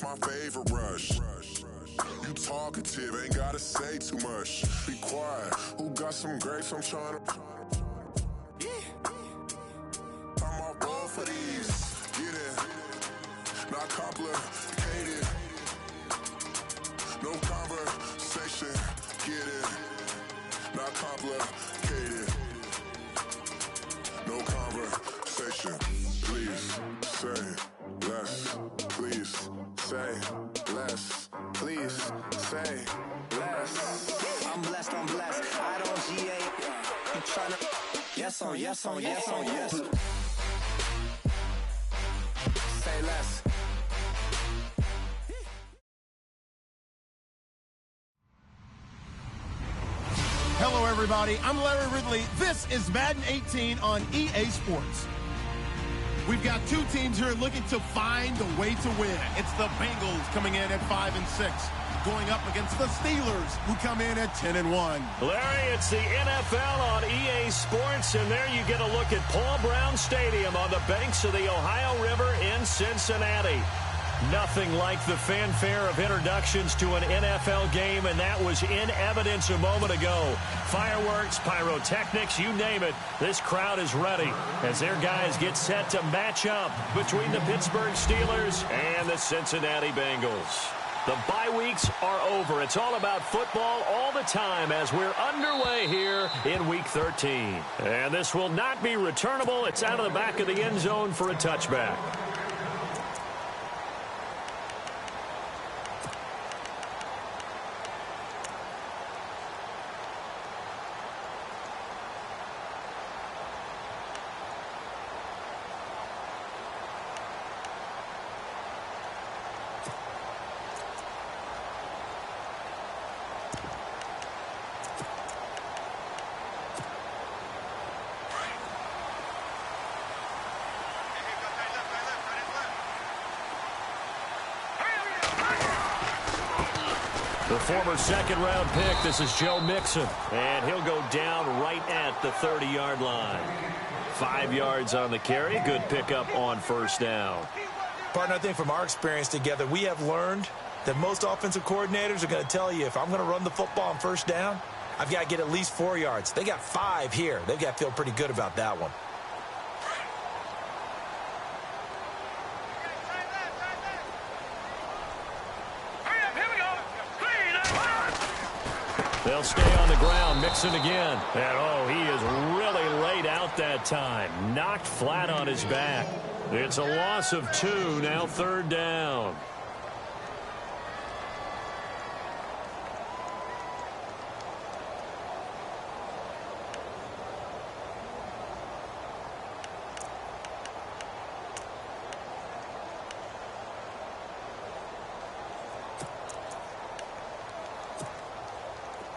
My favorite rush. You talkative, ain't gotta say too much. Be quiet. Who got some grapes? I'm trying to. I'm all ball for these. Get it. Not complicated. No conversation. Get it. Not complicated. No conversation. Please say less. Please say less. Please say less. I'm blessed. I don't GA. You tryna. Yes on yes. Say less. Hello, everybody. I'm Larry Ridley. This is Madden 18 on EA Sports. We've got two teams here looking to find a way to win. It's the Bengals coming in at 5-6, going up against the Steelers, who come in at 10-1. Larry, it's the NFL on EA Sports, and there you get a look at Paul Brown Stadium on the banks of the Ohio River in Cincinnati. Nothing like the fanfare of introductions to an NFL game, and that was in evidence a moment ago. Fireworks, pyrotechnics, you name it. This crowd is ready as their guys get set to match up between the Pittsburgh Steelers and the Cincinnati Bengals. The bye weeks are over. It's all about football all the time as we're underway here in Week 13. And this will not be returnable. It's out of the back of the end zone for a touchback. The former second-round pick, this is Joe Mixon, and he'll go down right at the 30-yard line. 5 yards on the carry, good pickup on first down. Partner, I think from our experience together, we have learned that most offensive coordinators are going to tell you, if I'm going to run the football on first down, I've got to get at least 4 yards. They got 5 here. They've got to feel pretty good about that one. They'll stay on the ground, Mixon again. And, oh, he is really laid out that time. Knocked flat on his back. It's a loss of 2, now third down.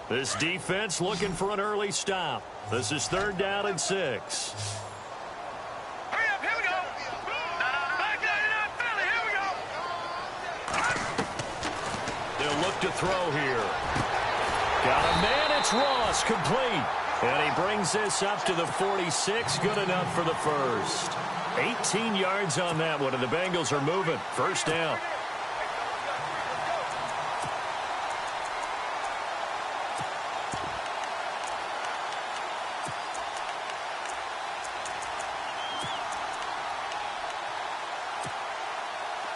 This defense looking for an early stop. This is 3rd down and 6. Hurry up, here we go. Back 99 Philly, here we go. They'll look to throw here. Got a man, it's Ross, complete. And he brings this up to the 46, good enough for the first. 18 yards on that one, and the Bengals are moving. First down.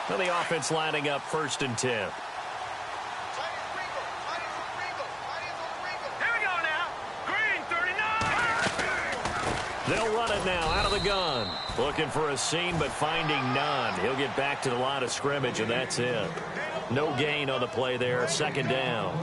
Well, the offense lining up 1st and 10. Here we go now. Green, 39. They'll run it now out of the gun. Looking for a seam, but finding none. He'll get back to the line of scrimmage, and that's it. No gain on the play there. 2nd down.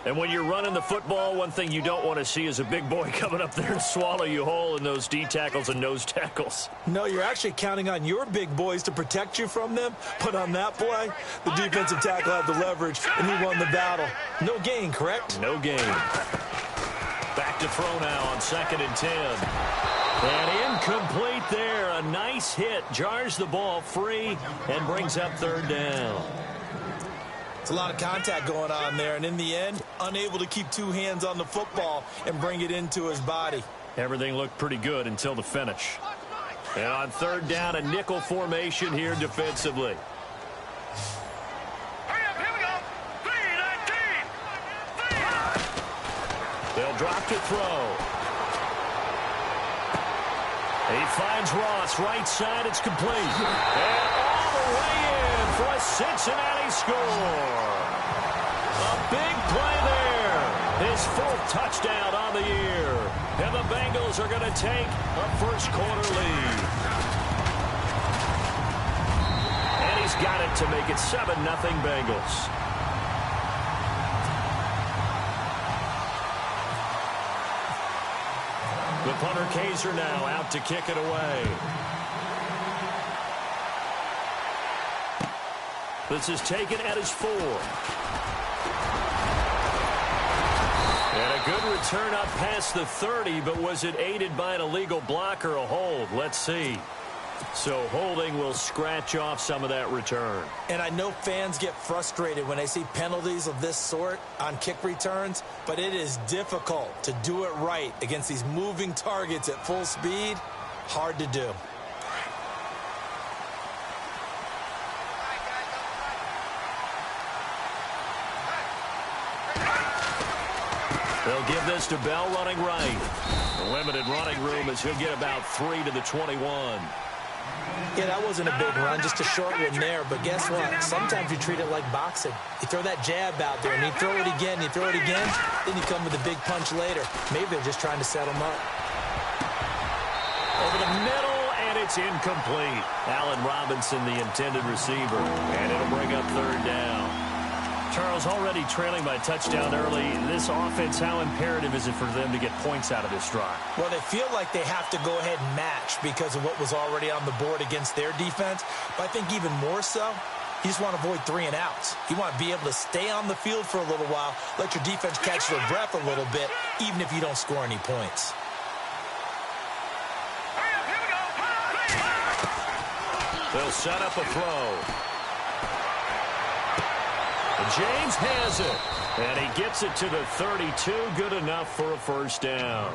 And when you're running the football, one thing you don't want to see is a big boy coming up there and swallow you whole in those D tackles and nose tackles. No, you're actually counting on your big boys to protect you from them. But on that play, the defensive tackle had the leverage, and he won the battle. No gain, correct? No gain. Back to throw now on 2nd and 10. And incomplete there. A nice hit. Jars the ball free and brings up 3rd down. It's a lot of contact going on there, and in the end, unable to keep 2 hands on the football and bring it into his body. Everything looked pretty good until the finish. And on 3rd down, a nickel formation here defensively. They'll drop to throw. He finds Ross, right side, it's complete. And all the way in for a Cincinnati score. A big play there. His fourth touchdown on the year. And the Bengals are going to take a first quarter lead. And he's got it to make it 7-0 Bengals. The punter Kaiser now out to kick it away. This is taken at his 4. And a good return up past the 30, but was it aided by an illegal block or a hold? Let's see. So holding will scratch off some of that return. And I know fans get frustrated when they see penalties of this sort on kick returns, but it is difficult to do it right against these moving targets at full speed. Hard to do. They'll give this to Bell running right. The limited running room as he'll get about 3 to the 21. Yeah, that wasn't a big run, just a short one there. But guess what? Sometimes you treat it like boxing. You throw that jab out there, and you throw it again, you throw it again, then you come with a big punch later. Maybe they're just trying to set him up. Over the middle, and it's incomplete. Allen Robinson, the intended receiver, and it'll bring up third down. Charles, already trailing by a touchdown early. This offense, how imperative is it for them to get points out of this drive? Well, they feel like they have to go ahead and match because of what was already on the board against their defense. But I think even more so, you just want to avoid 3 and outs. You want to be able to stay on the field for a little while, let your defense catch their breath a little bit, even if you don't score any points. They'll set up a throw. James has it, and he gets it to the 32. Good enough for a first down.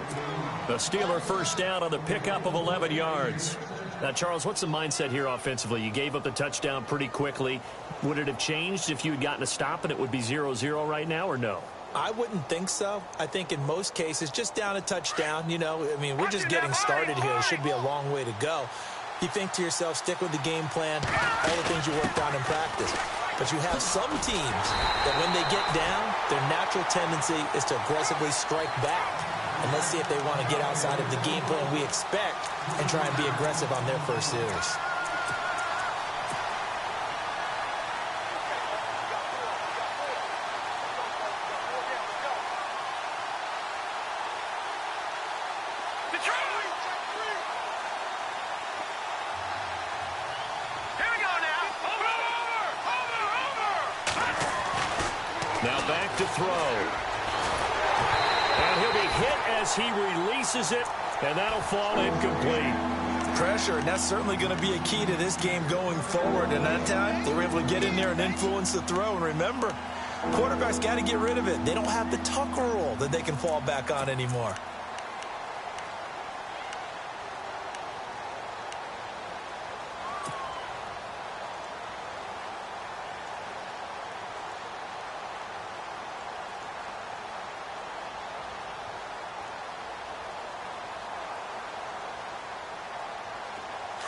The Steeler first down on the pickup of 11 yards. Now, Charles, what's the mindset here offensively? You gave up the touchdown pretty quickly. Would it have changed if you had gotten a stop and it would be 0-0 right now, or no? I wouldn't think so. I think in most cases, just down a touchdown, you know, I mean, we're just getting started here. It should be a long way to go. You think to yourself, stick with the game plan, all the things you worked on in practice. But you have some teams that when they get down, their natural tendency is to aggressively strike back. And let's see if they want to get outside of the game plan we expect and try and be aggressive on their first series. Now back to throw. And he'll be hit as he releases it, and that'll fall incomplete. Pressure, and that's certainly going to be a key to this game going forward. And that time, they were able to get in there and influence the throw. And remember, quarterbacks got to get rid of it. They don't have the Tucker rule that they can fall back on anymore.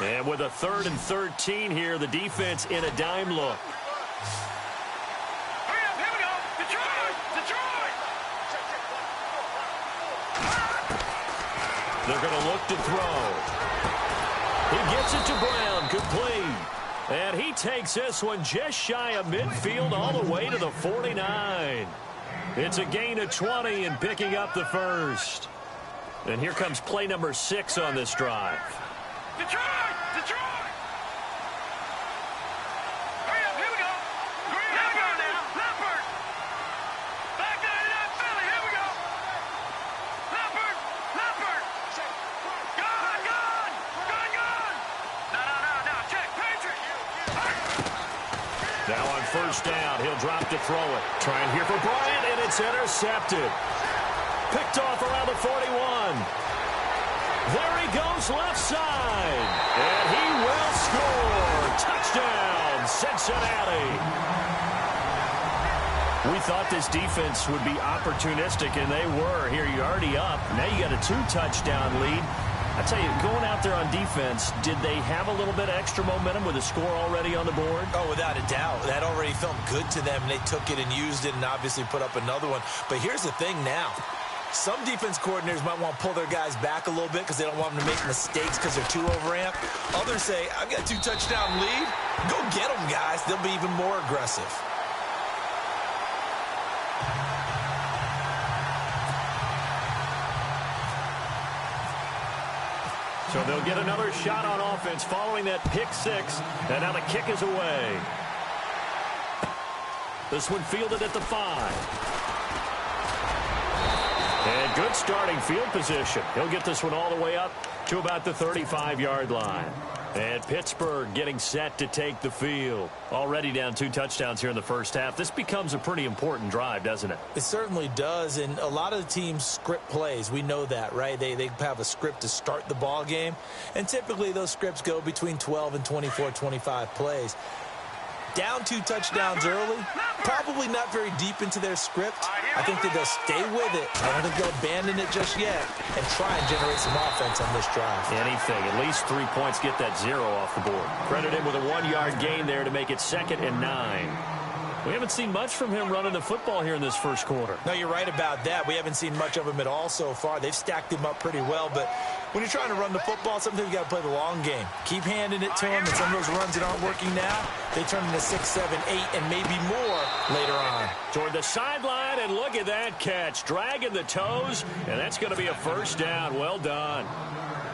And with a 3rd and 13 here, the defense in a dime look. Here we go. Detroit! Detroit! They're going to look to throw. He gets it to Brown, complete. And he takes this one just shy of midfield all the way to the 49. It's a gain of 20 and picking up the first. And here comes play number 6 on this drive. Detroit! Detroit! Hurry up, here we go. Here we go now. Leopard! Back 99 Philly, here we go. Leopard! Leopard! Gun! Gun! Gun! Gun! No. Check. Patriot! Now on first down, he'll drop to throw it. Trying here for Bryant, and it's intercepted. Picked off around the 41. There he goes left side. And he will score. Touchdown, Cincinnati. We thought this defense would be opportunistic, and they were. Here, you're already up. Now you got a 2-touchdown lead. I tell you, going out there on defense, did they have a little bit of extra momentum with a score already on the board? Oh, without a doubt. That already felt good to them, and they took it and used it and obviously put up another one. But here's the thing now. Some defense coordinators might want to pull their guys back a little bit because they don't want them to make mistakes because they're too overamped. Others say, I've got a 2-touchdown lead. Go get them, guys. They'll be even more aggressive. So they'll get another shot on offense following that pick six. And now the kick is away. This one fielded at the 5. And good starting field position. He'll get this one all the way up to about the 35-yard line. And Pittsburgh getting set to take the field. Already down 2 touchdowns here in the first half. This becomes a pretty important drive, doesn't it? It certainly does, and a lot of the teams script plays. We know that, right? They have a script to start the ball game, and typically those scripts go between 12 and 24, 25 plays. Down 2 touchdowns early, probably not very deep into their script. I think that they'll stay with it. I don't think they'll abandon it just yet and try and generate some offense on this drive. Anything. At least 3 points, get that 0 off the board. Credit him with a 1-yard gain there to make it 2nd and 9. We haven't seen much from him running the football here in this first quarter. No, you're right about that. We haven't seen much of him at all so far. They've stacked him up pretty well, but when you're trying to run the football, sometimes you got to play the long game. Keep handing it to him, and some of those runs that aren't working now, they turn into 6, 7, 8, and maybe more later on. Toward the sideline, and look at that catch. Dragging the toes, and that's going to be a first down. Well done.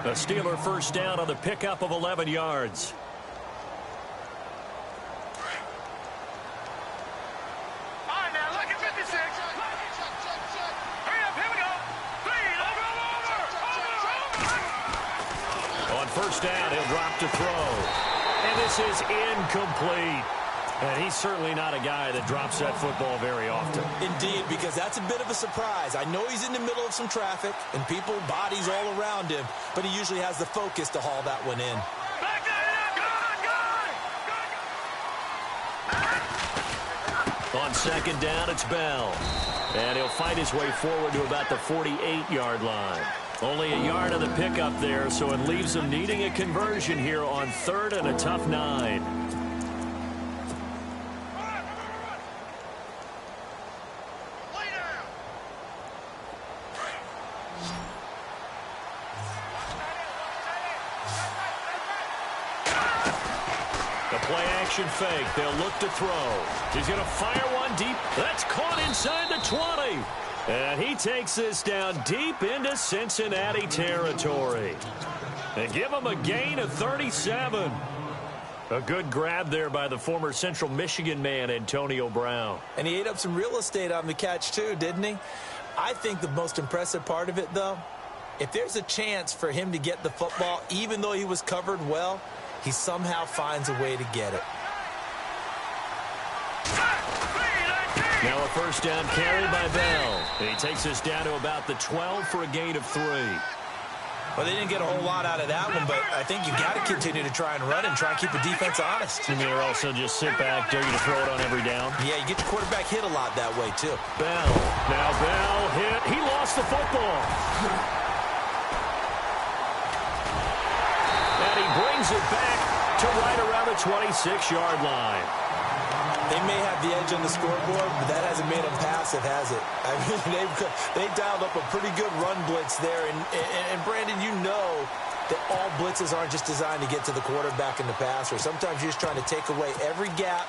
A Steeler first down on the pickup of 11 yards. First down, he'll drop to throw. And this is incomplete. And he's certainly not a guy that drops that football very often. Indeed, because that's a bit of a surprise. I know he's in the middle of some traffic and people, bodies all around him, but he usually has the focus to haul that one in. On second down, it's Bell. And he'll fight his way forward to about the 48-yard line. Only a yard on the pickup there, so it leaves him needing a conversion here on 3rd and a tough 9. The play-action fake. They'll look to throw. He's going to fire one deep. That's caught inside the 20. And he takes this down deep into Cincinnati territory. They give him a gain of 37. A good grab there by the former Central Michigan man, Antonio Brown. And he ate up some real estate on the catch, too, didn't he? I think the most impressive part of it, though, if there's a chance for him to get the football, even though he was covered well, he somehow finds a way to get it. Now a first down carry by Bell. And he takes us down to about the 12 for a gain of 3. Well, they didn't get a whole lot out of that one, but I think you got to continue to try and run and try and keep the defense honest. And they're also just sit back, dare you to throw it on every down. Yeah, you get the quarterback hit a lot that way, too. Bell. Now Bell hit. He lost the football. And he brings it back to right around the 26-yard line. They may have the edge on the scoreboard, but that hasn't made them passive, has it? I mean, they dialed up a pretty good run blitz there. And Brandon, you know that all blitzes aren't just designed to get to the quarterback and the passer. Sometimes you're just trying to take away every gap,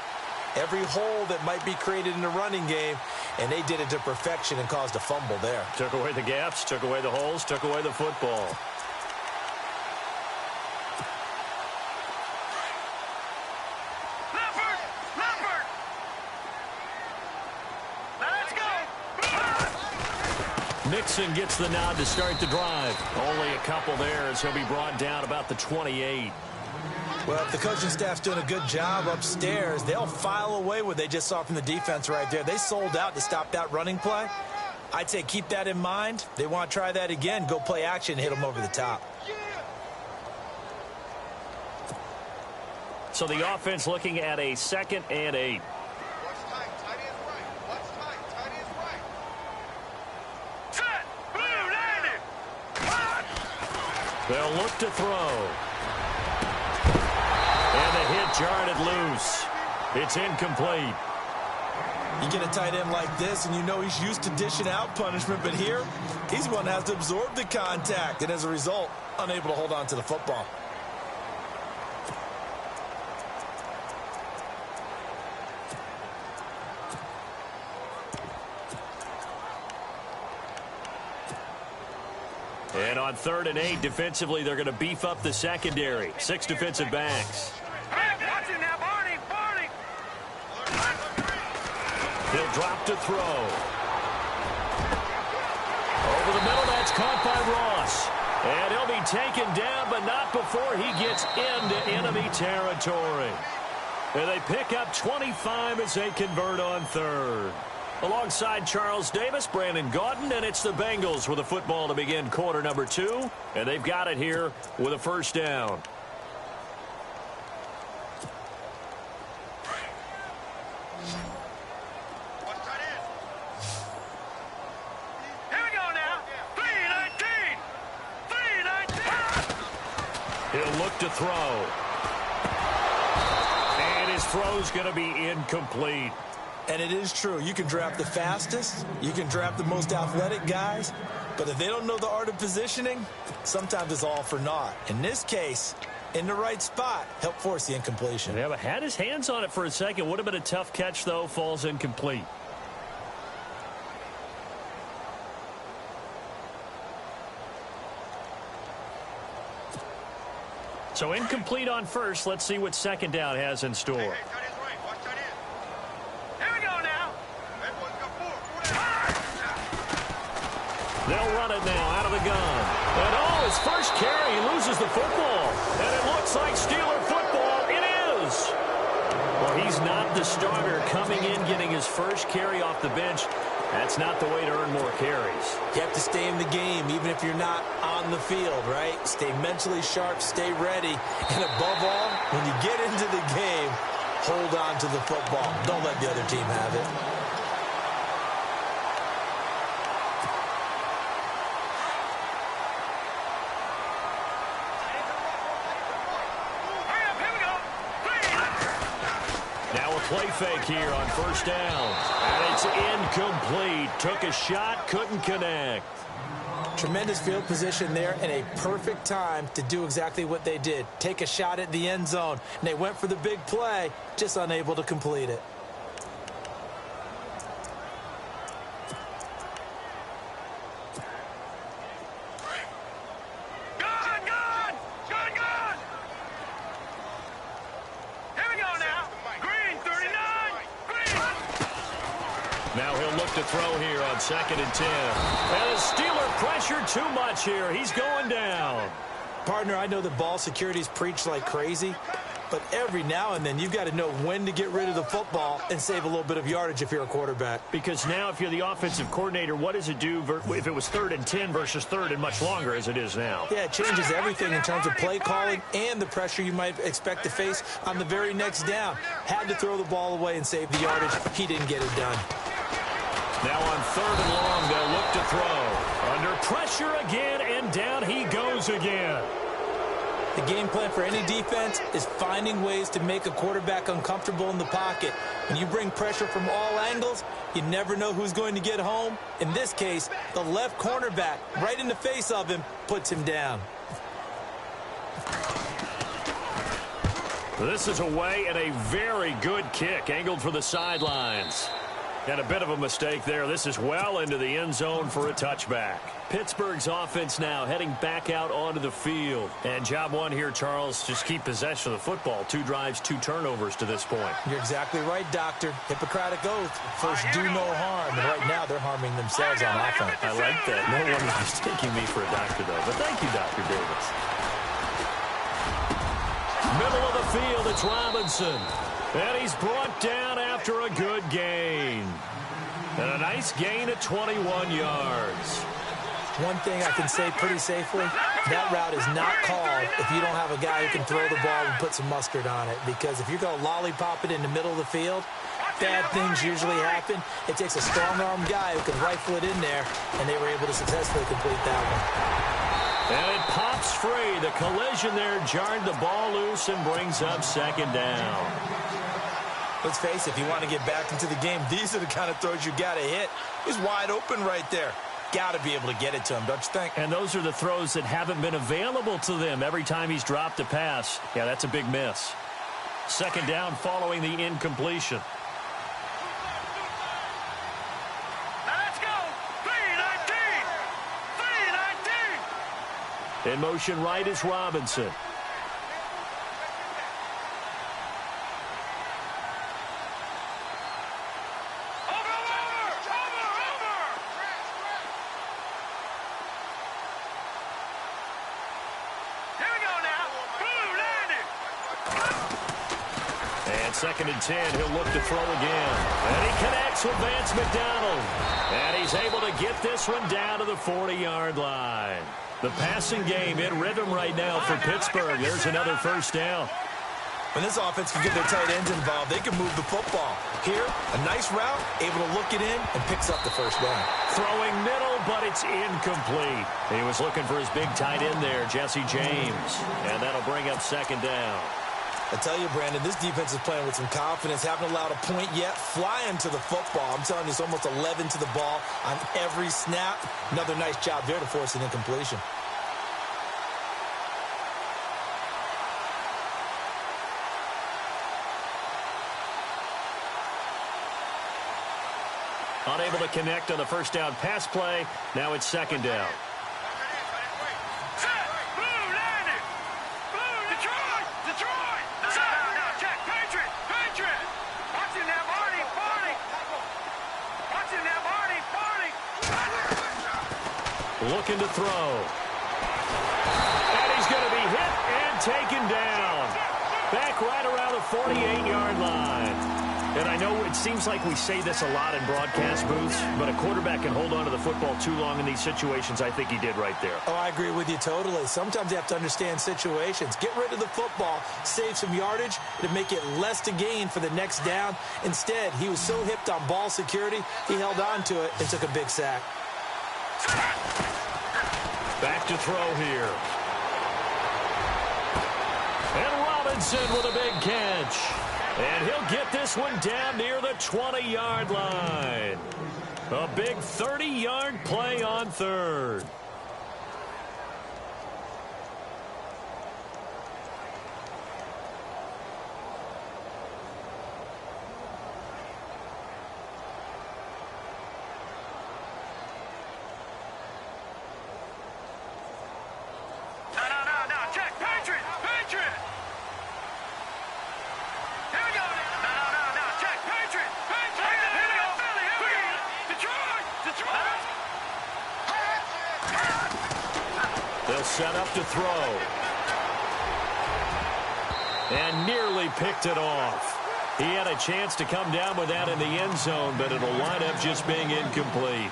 every hole that might be created in the running game, and they did it to perfection and caused a fumble there. Took away the gaps, took away the holes, took away the football. Mixon gets the nod to start the drive. Only a couple there as he'll be brought down about the 28. Well, if the coaching staff's doing a good job upstairs, they'll file away what they just saw from the defense right there. They sold out to stop that running play. I'd say keep that in mind. They want to try that again. Go play action and hit them over the top. So the offense looking at a 2nd and 8. They'll look to throw. And the hit jarred it loose. It's incomplete. You get a tight end like this, and you know he's used to dishing out punishment, but here, he's the one that has to absorb the contact, and as a result, unable to hold on to the football. And on 3rd and 8, defensively, they're going to beef up the secondary. 6 defensive backs. Watch it now, Barney. He'll drop to throw. Over the middle, that's caught by Ross. And he'll be taken down, but not before he gets into enemy territory. And they pick up 25 as they convert on 3rd. Alongside Charles Davis, Brandon Gaudin, and it's the Bengals with a football to begin quarter number 2. And they've got it here with a first down. Here we go now. 3-19. He'll look to throw. And his throw's going to be incomplete. And it is true. You can draft the fastest. You can draft the most athletic guys. But if they don't know the art of positioning, sometimes it's all for naught. In this case, in the right spot, help force the incompletion. Yeah, but had his hands on it for a second. Would have been a tough catch, though. Falls incomplete. So incomplete on first. Let's see what second down has in store. They'll run it now out of the gun. And his first carry, he loses the football. And it looks like Steeler football. It is. Well, he's not the starter coming in, getting his first carry off the bench. That's not the way to earn more carries. You have to stay in the game, even if you're not on the field, right? Stay mentally sharp, stay ready. And above all, when you get into the game, hold on to the football. Don't let the other team have it. Play fake here on first down. And it's incomplete. Took a shot, couldn't connect. Tremendous field position there and a perfect time to do exactly what they did. Take a shot at the end zone. And they went for the big play, just unable to complete it. To throw here on 2nd and 10. And the Steeler pressure too much here. He's going down. Partner, I know the ball security's preached like crazy, but every now and then you've got to know when to get rid of the football and save a little bit of yardage if you're a quarterback. Because now if you're the offensive coordinator, what does it do if it was 3rd and 10 versus 3rd and much longer as it is now? Yeah, it changes everything in terms of play calling and the pressure you might expect to face on the very next down. Had to throw the ball away and save the yardage. He didn't get it done. Now on 3rd and long, they'll look to throw. Under pressure again, and down he goes again. The game plan for any defense is finding ways to make a quarterback uncomfortable in the pocket. When you bring pressure from all angles, you never know who's going to get home. In this case, the left cornerback, right in the face of him, puts him down. This is away and a very good kick, angled for the sidelines. And a bit of a mistake there. This is well into the end zone for a touchback. Pittsburgh's offense now heading back out onto the field. And job one here, Charles, just keep possession of the football. 2 drives, 2 turnovers to this point. You're exactly right, Doctor. Hippocratic oath. First, do no harm. And right now, they're harming themselves on offense. I like that. No one is mistaking me for a doctor, though. But thank you, Dr. Davis. Middle of the field, it's Robinson. And he's brought down after a good gain. And a nice gain at 21 yards. One thing I can say pretty safely, that route is not called if you don't have a guy who can throw the ball and put some mustard on it. Because if you're going to lollipop it in the middle of the field, bad things usually happen. It takes a strong-armed guy who can rifle it in there, and they were able to successfully complete that one. And it pops free. The collision there jarred the ball loose and brings up second down. Let's face it, if you want to get back into the game, these are the kind of throws you got to hit. He's wide open right there. Got to be able to get it to him, don't you think? And those are the throws that haven't been available to them every time he's dropped a pass. Yeah, that's a big miss. Second down following the incompletion. Let's go. 3-19. 3-19. In motion right is Robinson. Second and 10, he'll look to throw again. And he connects with Vance McDonald. And he's able to get this one down to the 40-yard line. The passing game in rhythm right now for Pittsburgh. There's another first down. When this offense can get their tight ends involved, they can move the football. Here, a nice route, able to look it in, and picks up the first down. Throwing middle, but it's incomplete. He was looking for his big tight end there, Jesse James. And that'll bring up second down. I tell you, Brandon, this defense is playing with some confidence. Haven't allowed a point yet. Flying to the football. I'm telling you, it's almost 11 to the ball on every snap. Another nice job there to force an incompletion. Unable to connect on the first down pass play. Now it's second down. Looking to throw. And he's going to be hit and taken down. Back right around the 48-yard line. And I know it seems like we say this a lot in broadcast booths, but a quarterback can hold on to the football too long in these situations. I think he did right there. Oh, I agree with you totally. Sometimes you have to understand situations. Get rid of the football, save some yardage to make it less to gain for the next down. Instead, he was so hipped on ball security, he held on to it and took a big sack. Back to throw here. And Robinson with a big catch. And he'll get this one down near the 20-yard line. A big 30-yard play on third. Set up to throw. And nearly picked it off. He had a chance to come down with that in the end zone, but it'll wind up just being incomplete.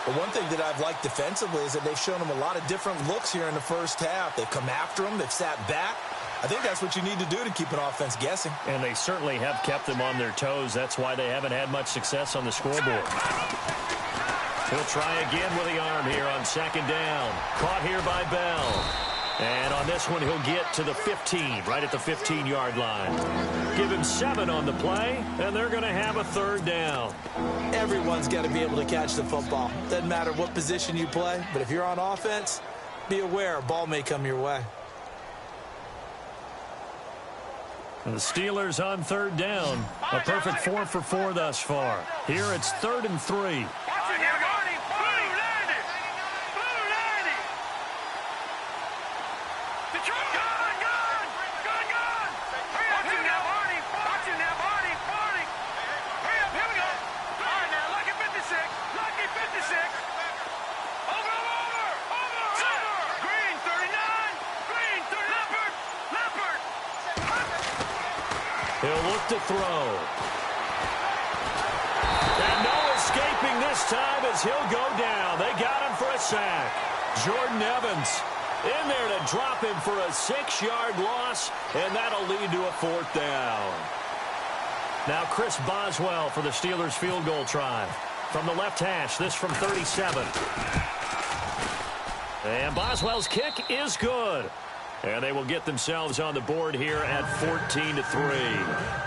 Well, one thing that I've liked defensively is that they've shown him a lot of different looks here in the first half. They've come after him. They've sat back. I think that's what you need to do to keep an offense guessing. And they certainly have kept them on their toes. That's why they haven't had much success on the scoreboard. He'll try again with the arm here on second down. Caught here by Bell. And on this one, he'll get to the 15, right at the 15-yard line. Give him 7 on the play, and they're going to have a third down. Everyone's got to be able to catch the football. Doesn't matter what position you play, but if you're on offense, be aware a ball may come your way. And the Steelers on third down. A perfect 4 for 4 thus far. Here it's 3rd and 3. He'll look to throw. And no escaping this time as he'll go down. They got him for a sack. Jordan Evans in there to drop him for a 6-yard loss, and that'll lead to a 4th down. Now Chris Boswell for the Steelers field goal try. From the left hash, this from 37. And Boswell's kick is good. And they will get themselves on the board here at 14-3.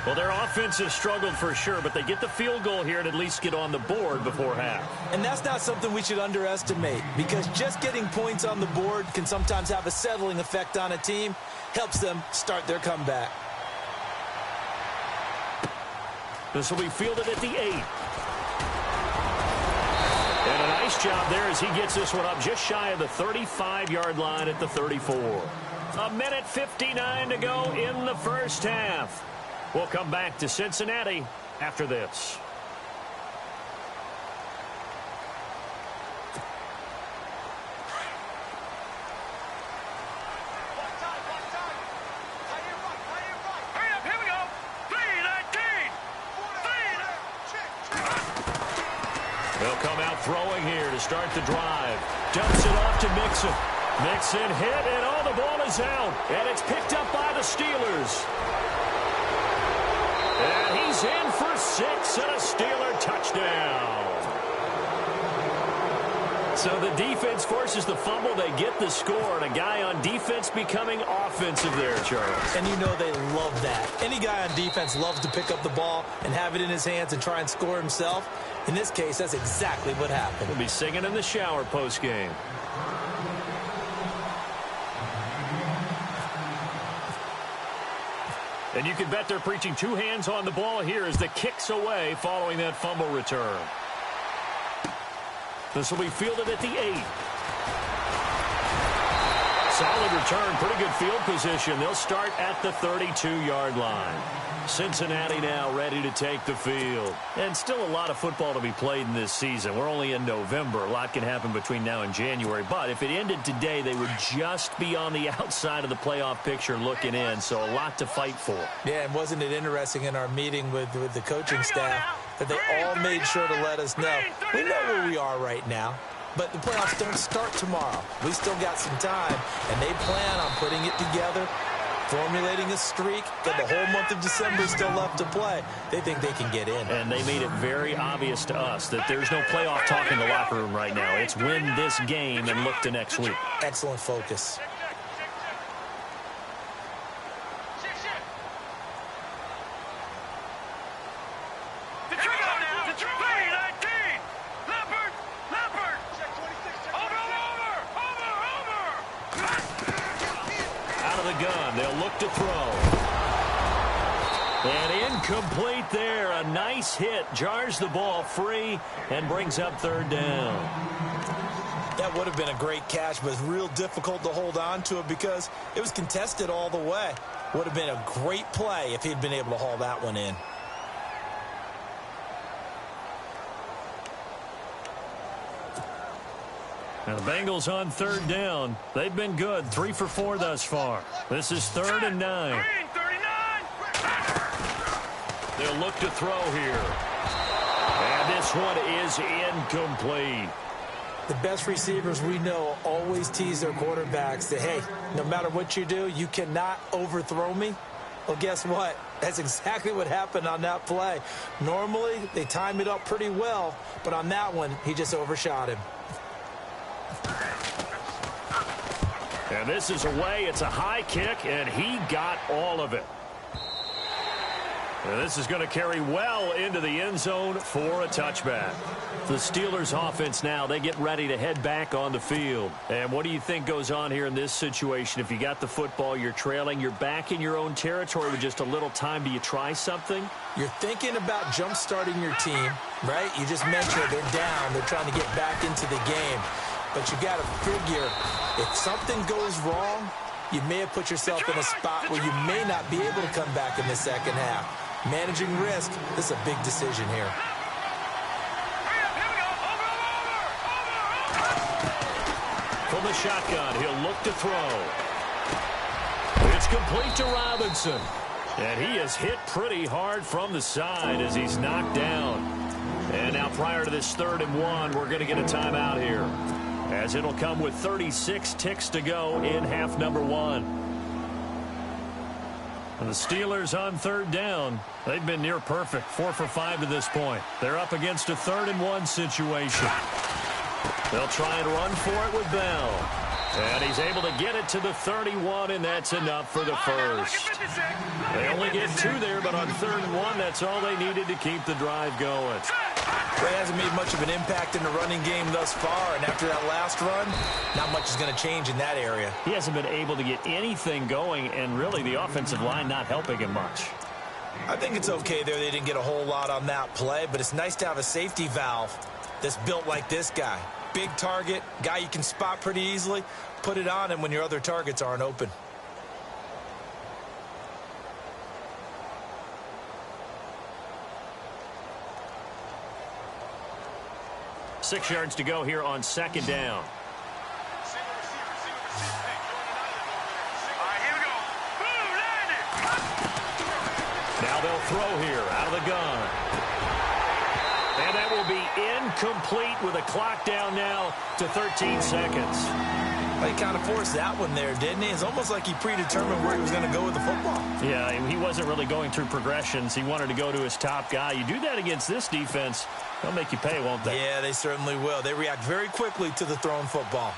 Well, their offense has struggled for sure, but they get the field goal here and at least get on the board before half. And that's not something we should underestimate, because just getting points on the board can sometimes have a settling effect on a team. Helps them start their comeback. This will be fielded at the 8. And a nice job there as he gets this one up just shy of the 35-yard line at the 34. 1:59 to go in the first half. We'll come back to Cincinnati after this. Here we go. 3-19. They'll come out throwing here to start the drive. Dumps it off to Mixon. Mixon hit, and the ball is out. And it's picked up by the Steelers. And he's in for 6 and a Steeler touchdown. So the defense forces the fumble. They get the score, and a guy on defense becoming offensive there, Charles. And you know they love that. Any guy on defense loves to pick up the ball and have it in his hands and try and score himself. In this case, that's exactly what happened. We'll be singing in the shower post-game. And you can bet they're preaching 2 hands on the ball here as the kick's away following that fumble return. This will be fielded at the 8. Solid return, pretty good field position. They'll start at the 32-yard line. Cincinnati now ready to take the field. And still a lot of football to be played in this season. We're only in November. A lot can happen between now and January. But if it ended today, they would just be on the outside of the playoff picture looking in. So a lot to fight for. Yeah, and wasn't it interesting in our meeting with the coaching staff that they all made sure to let us know, we know where we are right now, but the playoffs don't start tomorrow. We still got some time, and they plan on putting it together, formulating a streak. Got the whole month of December still left to play. They think they can get in. And they made it very obvious to us that there's no playoff talk in the locker room right now. It's win this game and look to next week. Excellent focus. They'll look to throw. And incomplete there. A nice hit. Jars the ball free and brings up 3rd down. That would have been a great catch, but it's real difficult to hold on to it because it was contested all the way. Would have been a great play if he'd been able to haul that one in. Now the Bengals on 3rd down. They've been good. 3 for 4 thus far. This is 3rd and 9. They'll look to throw here. And this one is incomplete. The best receivers we know always tease their quarterbacks that, hey, no matter what you do, you cannot overthrow me. Well, guess what? That's exactly what happened on that play. Normally, they time it up pretty well, but on that one, he just overshot him. And this is away. It's a high kick, and he got all of it. And this is going to carry well into the end zone for a touchback. The Steelers offense now, they get ready to head back on the field. And what do you think goes on here in this situation? If you got the football, you're trailing, you're back in your own territory with just a little time. Do you try something? You're thinking about jump-starting your team, right? You just mentioned they're down. They're trying to get back into the game. But you got to figure, if something goes wrong, you may have put yourself in a spot where you may not be able to come back in the second half. Managing risk, this is a big decision here. From the shotgun, he'll look to throw. It's complete to Robinson. And he is hit pretty hard from the side as he's knocked down. And now prior to this 3rd and 1, we're going to get a timeout here, as it'll come with 36 ticks to go in half number 1. And the Steelers on 3rd down. They've been near perfect, 4 for 5 to this point. They're up against a 3rd and 1 situation. They'll try and run for it with Bell. And he's able to get it to the 31, and that's enough for the first. They only get 2 there, but on 3rd and 1, that's all they needed to keep the drive going. Ray hasn't made much of an impact in the running game thus far, and after that last run, not much is going to change in that area. He hasn't been able to get anything going, and really the offensive line not helping him much. I think it's okay there. They didn't get a whole lot on that play, but it's nice to have a safety valve that's built like this guy. Big target, guy you can spot pretty easily. Put it on him when your other targets aren't open. Six yards to go here on 2nd down. Now they'll throw here out of the gun. And that will be incomplete with a clock down now to 13 seconds. He kind of forced that one there, didn't he? It's almost like he predetermined where he was going to go with the football. Yeah, he wasn't really going through progressions. He wanted to go to his top guy. You do that against this defense, they'll make you pay, won't they? Yeah, they certainly will. They react very quickly to the thrown football.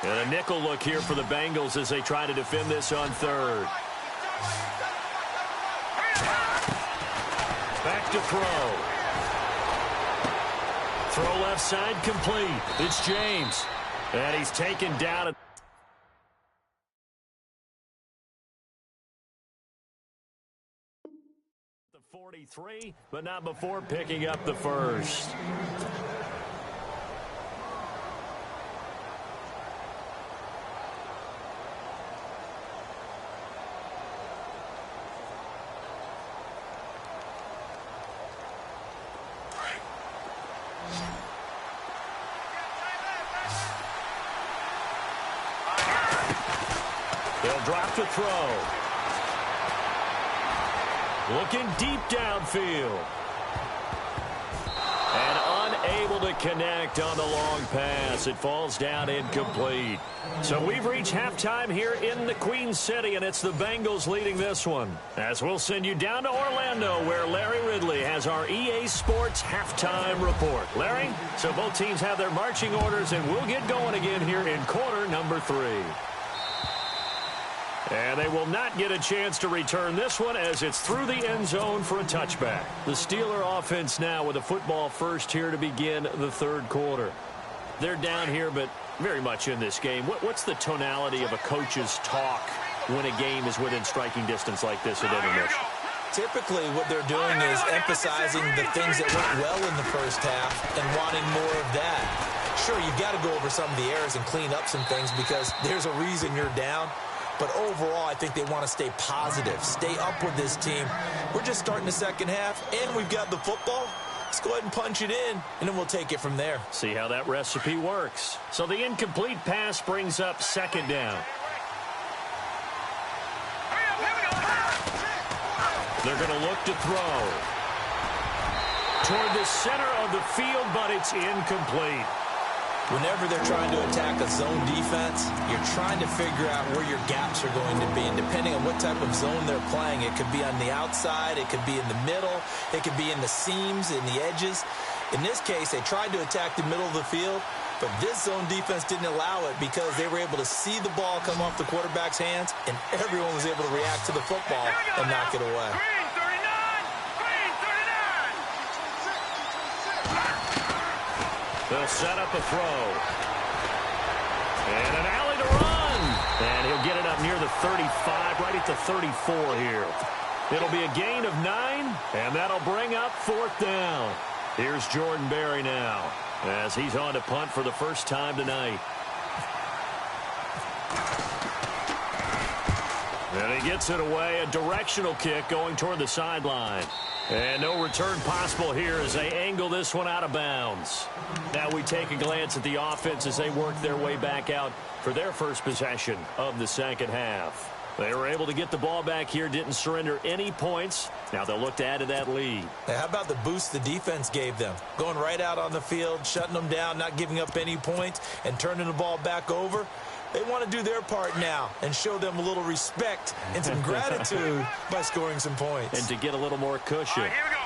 And a nickel look here for the Bengals as they try to defend this on 3rd. Back to throw. Throw left side complete. It's James. And he's taken down at the 43, but not before picking up the first. They'll drop to throw. Looking deep downfield. And unable to connect on the long pass. It falls down incomplete. So we've reached halftime here in the Queen City, and it's the Bengals leading this one. As we'll send you down to Orlando, where Larry Ridley has our EA Sports halftime report. Larry, so both teams have their marching orders, and we'll get going again here in quarter number 3. And they will not get a chance to return this one as it's through the end zone for a touchback. The Steeler offense now with a football first here to begin the 3rd quarter. They're down here, but very much in this game. What's the tonality of a coach's talk when a game is within striking distance like this at intermission? Typically, what they're doing is emphasizing the things that went well in the first half and wanting more of that. Sure, you've got to go over some of the errors and clean up some things because there's a reason you're down. But overall, I think they want to stay positive, stay up with this team. We're just starting the second half, and we've got the football. Let's go ahead and punch it in, and then we'll take it from there. See how that recipe works. So the incomplete pass brings up 2nd down. They're going to look to throw. Toward the center of the field, but it's incomplete. Whenever they're trying to attack a zone defense, you're trying to figure out where your gaps are going to be. And depending on what type of zone they're playing, it could be on the outside, it could be in the middle, it could be in the seams, in the edges. In this case, they tried to attack the middle of the field, but this zone defense didn't allow it because they were able to see the ball come off the quarterback's hands, and everyone was able to react to the football and knock it away. They'll set up a throw. And an alley to run. And he'll get it up near the 35, right at the 34 here. It'll be a gain of 9, and that'll bring up 4th down. Here's Jordan Berry now, as he's on to punt for the first time tonight. And he gets it away, a directional kick going toward the sideline. And no return possible here as they angle this one out of bounds. Now we take a glance at the offense as they work their way back out for their first possession of the second half. They were able to get the ball back here, didn't surrender any points. Now they'll look to add to that lead. How about the boost the defense gave them? Going right out on the field, shutting them down, not giving up any points, and turning the ball back over. They want to do their part now and show them a little respect and some gratitude by scoring some points. And to get a little more cushion. All right, here we go.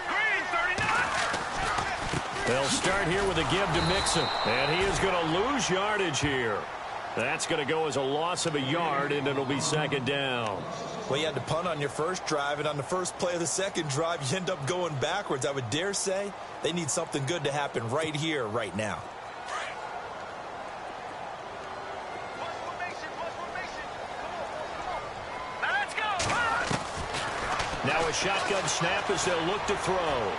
Green, 39. They'll start here with a give to Mixon. And he is going to lose yardage here. That's going to go as a loss of a yard, and it'll be second down. Well, you had to punt on your first drive, and on the first play of the second drive, you end up going backwards. I would dare say they need something good to happen right here, right now. Now let's go. Now a shotgun snap as they'll look to throw.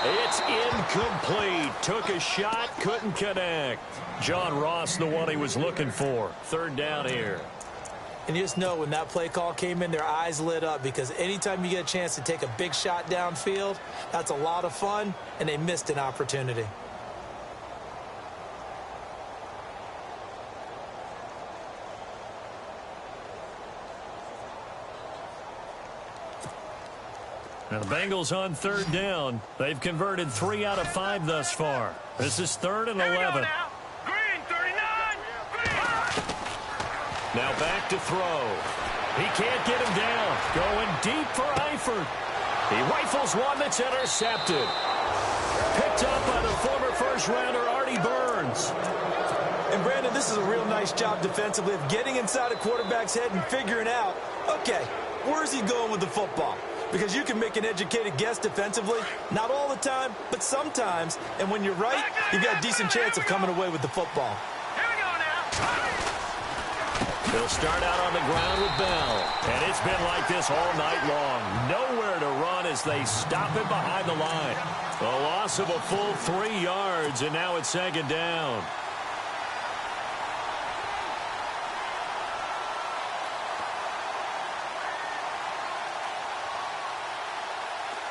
It's incomplete. Took a shot, couldn't connect. John Ross, the one he was looking for. Third down here. And you just know when that play call came in, their eyes lit up, because anytime you get a chance to take a big shot downfield, that's a lot of fun, and they missed an opportunity. Now the Bengals on third down. They've converted 3 out of 5 thus far. This is 3rd and 11. Green, 39. Green. Now back to throw. He can't get him down. Going deep for Eifert. He rifles one that's intercepted. Picked up by the former first-rounder Artie Burns. And, Brandon, this is a real nice job defensively of getting inside a quarterback's head and figuring out, okay, where's he going with the football? Because you can make an educated guess defensively, not all the time, but sometimes. And when you're right, you've got a decent chance of coming away with the football. Here we go now. They'll start out on the ground with Bell. And it's been like this all night long. Nowhere to run as they stop him behind the line. A loss of a full 3 yards, and now it's second down.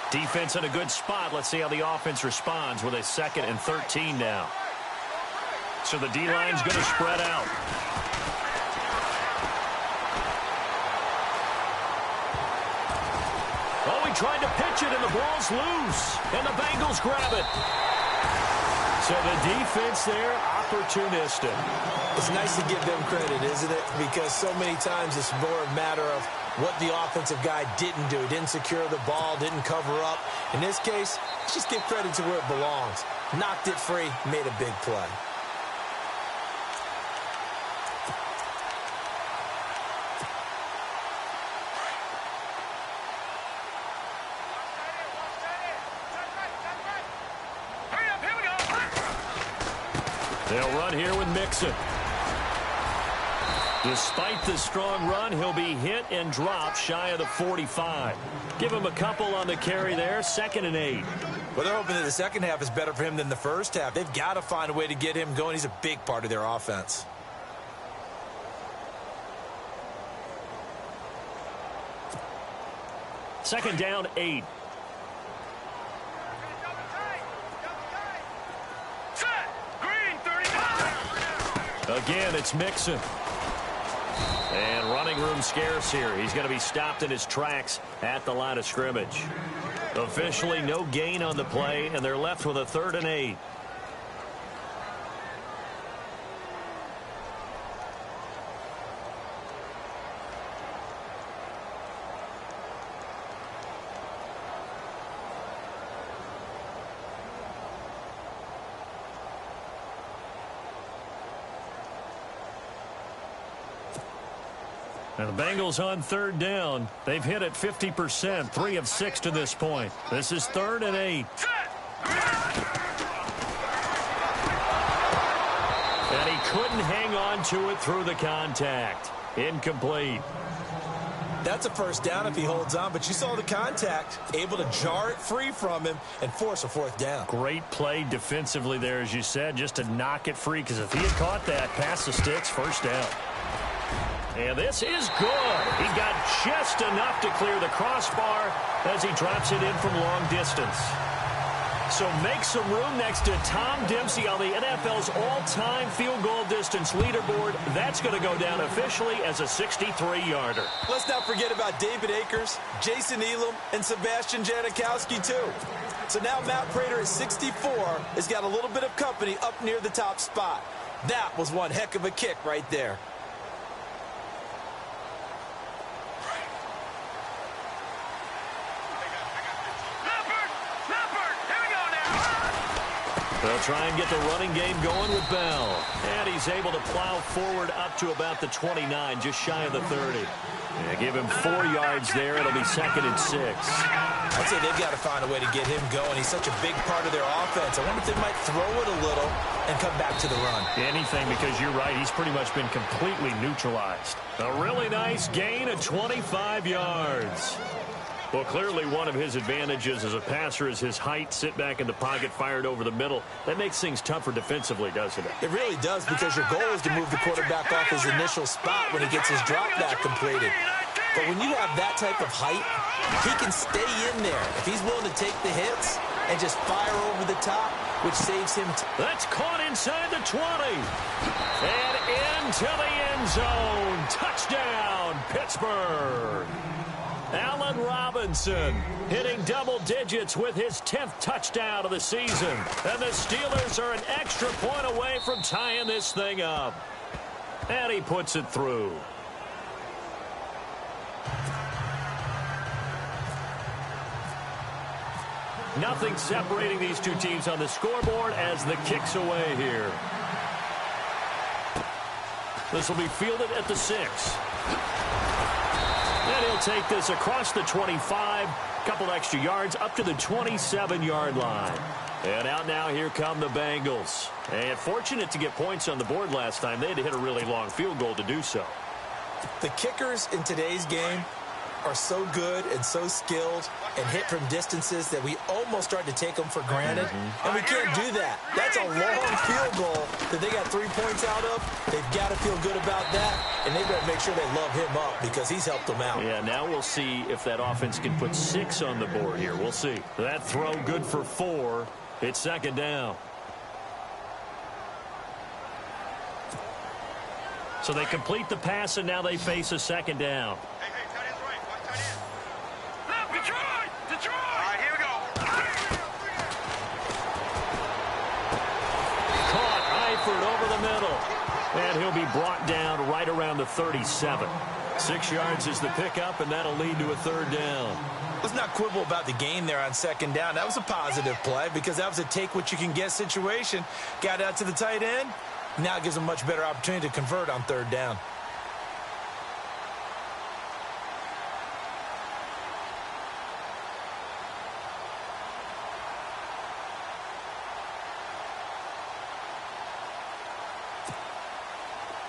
Defense in a good spot. Let's see how the offense responds with a 2nd and 13 now. So the D-line's going to spread out. Oh, he tried to pitch it, and the ball's loose. And the Bengals grab it. So the defense there, opportunistic. It's nice to give them credit, isn't it? Because so many times it's more a matter of what the offensive guy didn't do. He didn't secure the ball, didn't cover up. In this case, let's just give credit to where it belongs. Knocked it free, made a big play. Hurry up, here we go. They'll run here with Mixon. Despite the strong run, he'll be hit and dropped shy of the 45. Give him a couple on the carry there, 2nd and 8. Well, they're hoping that the second half is better for him than the first half. They've got to find a way to get him going. He's a big part of their offense. Second down, 8. Set. Green, 39. Again, it's Mixon. And running room scarce here. He's going to be stopped in his tracks at the line of scrimmage. Officially no gain on the play, and they're left with a 3rd and 8. And the Bengals on third down. They've hit it 50%, 3 of 6 to this point. This is 3rd and 8. And he couldn't hang on to it through the contact. Incomplete. That's a first down if he holds on, but you saw the contact, able to jar it free from him and force a 4th down. Great play defensively there, as you said, just to knock it free, because if he had caught that, past the sticks, first down. And this is good. He got just enough to clear the crossbar as he drops it in from long distance. So make some room next to Tom Dempsey on the NFL's all-time field goal distance leaderboard. That's going to go down officially as a 63-yarder. Let's not forget about David Akers, Jason Elam, and Sebastian Janikowski, too. So now Matt Prater at 64 has got a little bit of company up near the top spot. That was one heck of a kick right there. They'll try and get the running game going with Bell. And he's able to plow forward up to about the 29, just shy of the 30. Yeah, give him 4 yards there. It'll be 2nd and 6. I'd say they've got to find a way to get him going. He's such a big part of their offense. I wonder if they might throw it a little and come back to the run. Anything, because you're right. He's pretty much been completely neutralized. A really nice gain of 25 yards. Well, clearly one of his advantages as a passer is his height. Sit back in the pocket, fired over the middle. That makes things tougher defensively, doesn't it? It really does, because your goal is to move the quarterback off his initial spot when he gets his drop back completed. But when you have that type of height, he can stay in there if he's willing to take the hits and just fire over the top, which saves him. That's caught inside the 20. And into the end zone. Touchdown, Pittsburgh. Allen Robinson hitting double digits with his 10th touchdown of the season. And the Steelers are an extra point away from tying this thing up. And he puts it through. Nothing separating these two teams on the scoreboard as the kick's away here. This will be fielded at the 6. And he'll take this across the 25, couple extra yards up to the 27-yard line. And out now, here come the Bengals. And fortunate to get points on the board last time. They had to hit a really long field goal to do so. The kickers in today's game are so good and so skilled and hit from distances that we almost start to take them for granted. And we can't do that. That's a long field goal that they got 3 points out of. They've got to feel good about that, and they've got to make sure they love him up because he's helped them out. Yeah, now we'll see if that offense can put 6 on the board here. We'll see. That throw good for 4. It's 2nd down. So they complete the pass, and now they face a 2nd down. Over the middle, and he'll be brought down right around the 37. 6 yards is the pickup, and that'll lead to a 3rd down. Let's not quibble about the gain there on 2nd down. That was a positive play because that was a take-what-you-can-get situation. Got out to the tight end. Now it gives them a much better opportunity to convert on 3rd down.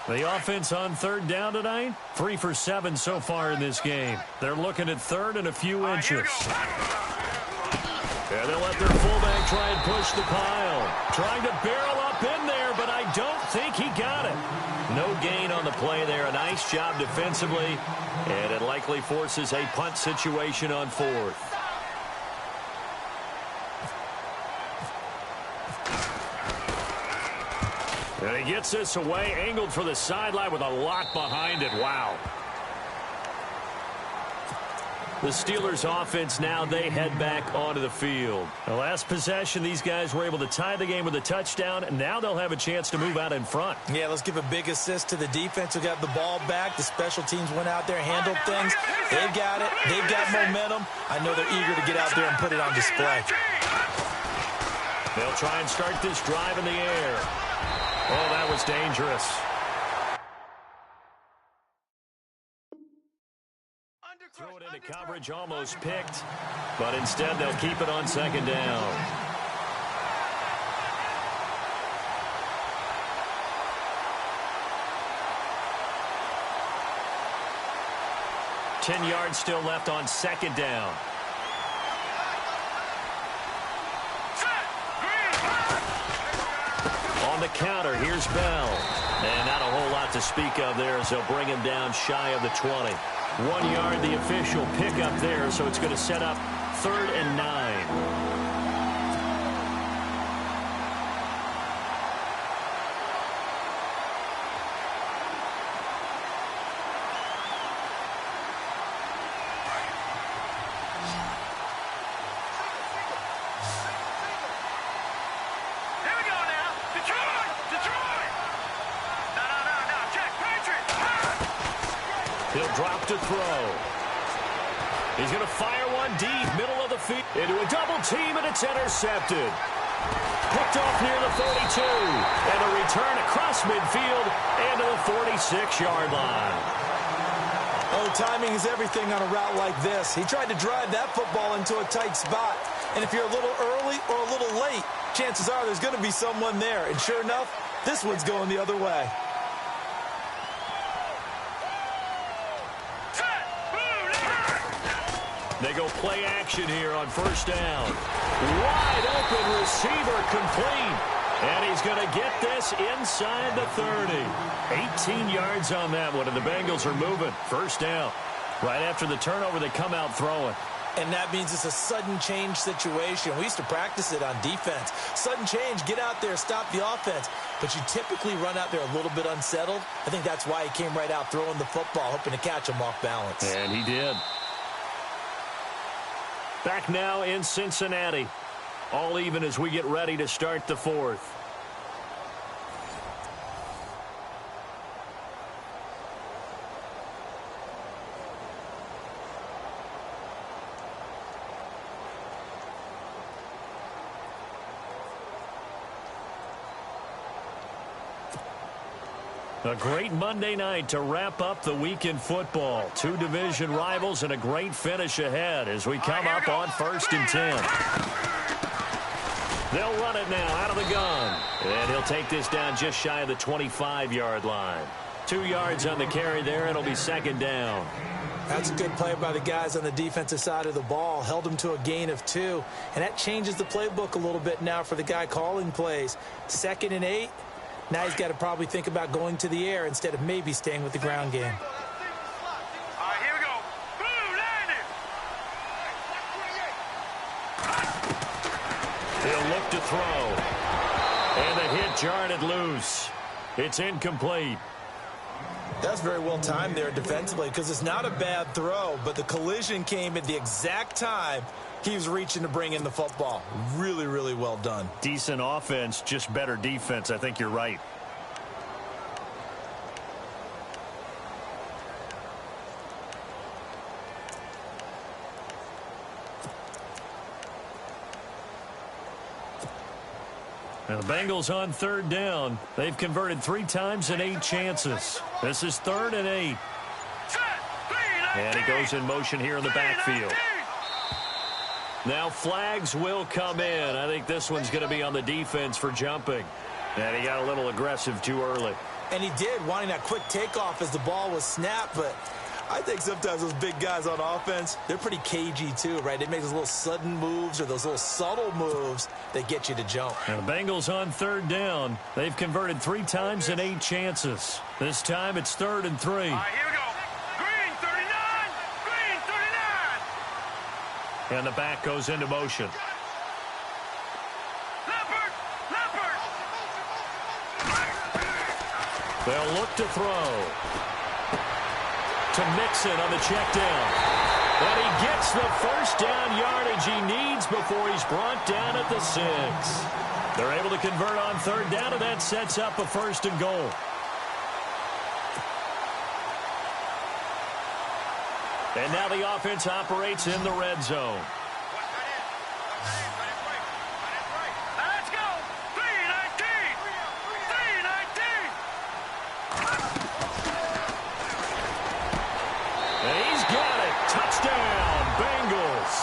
The offense on 3rd down tonight, 3 for 7 so far in this game. They're looking at 3rd and a few inches. And they'll let their fullback try and push the pile. Trying to barrel up in there, but I don't think he got it. No gain on the play there. A nice job defensively, and it likely forces a punt situation on 4th. And he gets this away, angled for the sideline with a lot behind it. Wow. The Steelers offense now, they head back onto the field. The last possession, these guys were able to tie the game with a touchdown, and now they'll have a chance to move out in front. Yeah, let's give a big assist to the defense who got the ball back. The special teams went out there, handled things. They've got it. They've got momentum. I know they're eager to get out there and put it on display. They'll try and start this drive in the air. Oh, that was dangerous. Throw it into coverage, almost picked. But instead, they'll keep it on 2nd down. Ten yards still left on 2nd down. On the counter, here's Bell. And not a whole lot to speak of there as they'll bring him down shy of the 20. 1 yard, the official pickup there, so it's going to set up 3rd and 9. He'll drop to throw. He's going to fire one deep, middle of the field, into a double team, and it's intercepted. Picked off near the 42, and a return across midfield and to the 46-yard line. Oh, timing is everything on a route like this. He tried to drive that football into a tight spot. And if you're a little early or a little late, chances are there's going to be someone there. And sure enough, this one's going the other way. They go play action here on first down. Wide open receiver complete. And he's going to get this inside the 30. 18 yards on that one, and the Bengals are moving. First down. Right after the turnover, they come out throwing. And that means it's a sudden change situation. We used to practice it on defense. Sudden change, get out there, stop the offense. But you typically run out there a little bit unsettled. I think that's why he came right out throwing the football, hoping to catch him off balance. And he did. Back now in Cincinnati. All even as we get ready to start the fourth. A great Monday night to wrap up the week in football. Two division rivals and a great finish ahead as we come up on 1st and 10. They'll run it now out of the gun. And he'll take this down just shy of the 25-yard line. 2 yards on the carry there. It'll be 2nd down. That's a good play by the guys on the defensive side of the ball. Held them to a gain of 2. And that changes the playbook a little bit now for the guy calling plays. 2nd and 8. Now he's got to probably think about going to the air instead of maybe staying with the ground game. All right, here we go. Boom, landed. He'll look to throw. And the hit jarred it loose. It's incomplete. That's very well timed there defensively because it's not a bad throw, but the collision came at the exact time he was reaching to bring in the football. Really, really well done. Decent offense, just better defense. I think you're right. And the Bengals on 3rd down. They've converted 3 times in 8 chances. This is 3rd and 8. And he goes in motion here in the backfield. Now flags will come in. I think this one's going to be on the defense for jumping. And he got a little aggressive too early. And he did, wanting that quick takeoff as the ball was snapped. But I think sometimes those big guys on offense, they're pretty cagey too, right? They make those little sudden moves or those little subtle moves that get you to jump. And the Bengals on 3rd down. They've converted 3 times in 8 chances. This time it's 3rd and 3. All right, here we go. Green 39. Green 39. And the back goes into motion. Leopard. Leopard. They'll look to throw. To Mixon on the check down. And he gets the first down yardage he needs before he's brought down at the 6. They're able to convert on 3rd down, and that sets up a 1st and goal. And now the offense operates in the red zone. Let's go. 319. 319. He's got it. Touchdown, Bengals.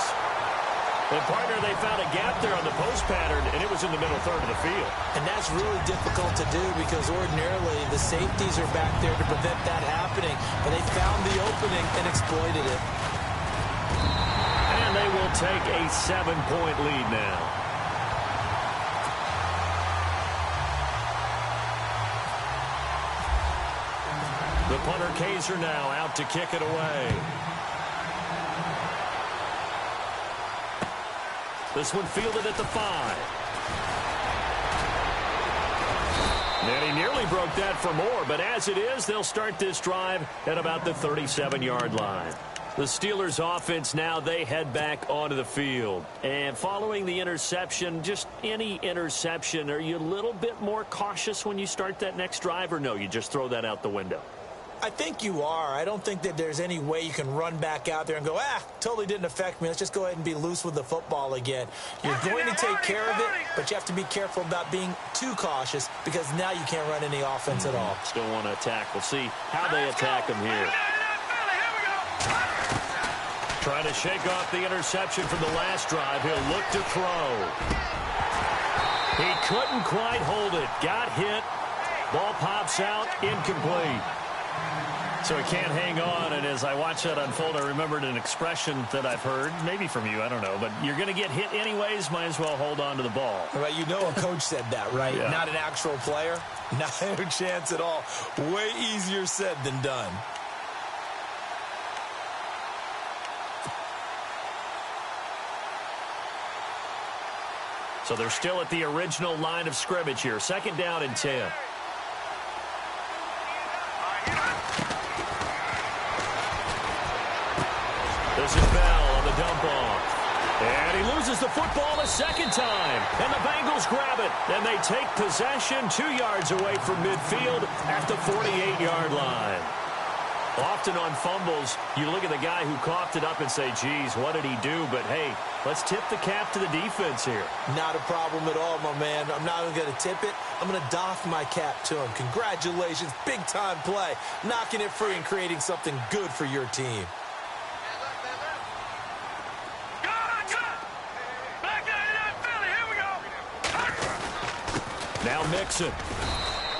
And partner, they found a gap there on the post pattern, and it was in the middle 3rd of the field. And that's really difficult to do because ordinarily the safeties are back there to prevent that happening. But they found the opening and exploited it. And they will take a 7-point lead now. The punter Kaiser now out to kick it away. This one fielded at the 5. And he nearly broke that for more, but as it is, they'll start this drive at about the 37-yard line. The Steelers offense now, they head back onto the field. And following the interception, just any interception, are you a little bit more cautious when you start that next drive, or no, you just throw that out the window? I think you are. I don't think that there's any way you can run back out there and go, totally didn't affect me. Let's just go ahead and be loose with the football again. You're going to take care of it, but you have to be careful about being too cautious because now you can't run any offense at all. Still want to attack. We'll see how they attack him here. Trying to shake off the interception from the last drive. He'll look to throw. He couldn't quite hold it. Got hit. Ball pops out. Incomplete. So he can't hang on, and as I watch that unfold, I remembered an expression that I've heard, maybe from you, I don't know, but you're going to get hit anyways, might as well hold on to the ball. Right, you know a coach said that, right? Yeah. Not an actual player. Not a chance at all. Way easier said than done. So they're still at the original line of scrimmage here. 2nd down and 10. This is Bell on the dump off. And he loses the football a second time. And the Bengals grab it. And they take possession 2 yards away from midfield at the 48-yard line. Often on fumbles, you look at the guy who coughed it up and say, geez, what did he do? But, hey, let's tip the cap to the defense here. Not a problem at all, my man. I'm not even going to tip it. I'm going to doff my cap to him. Congratulations. Big-time play. Knocking it free and creating something good for your team. Now Mixon.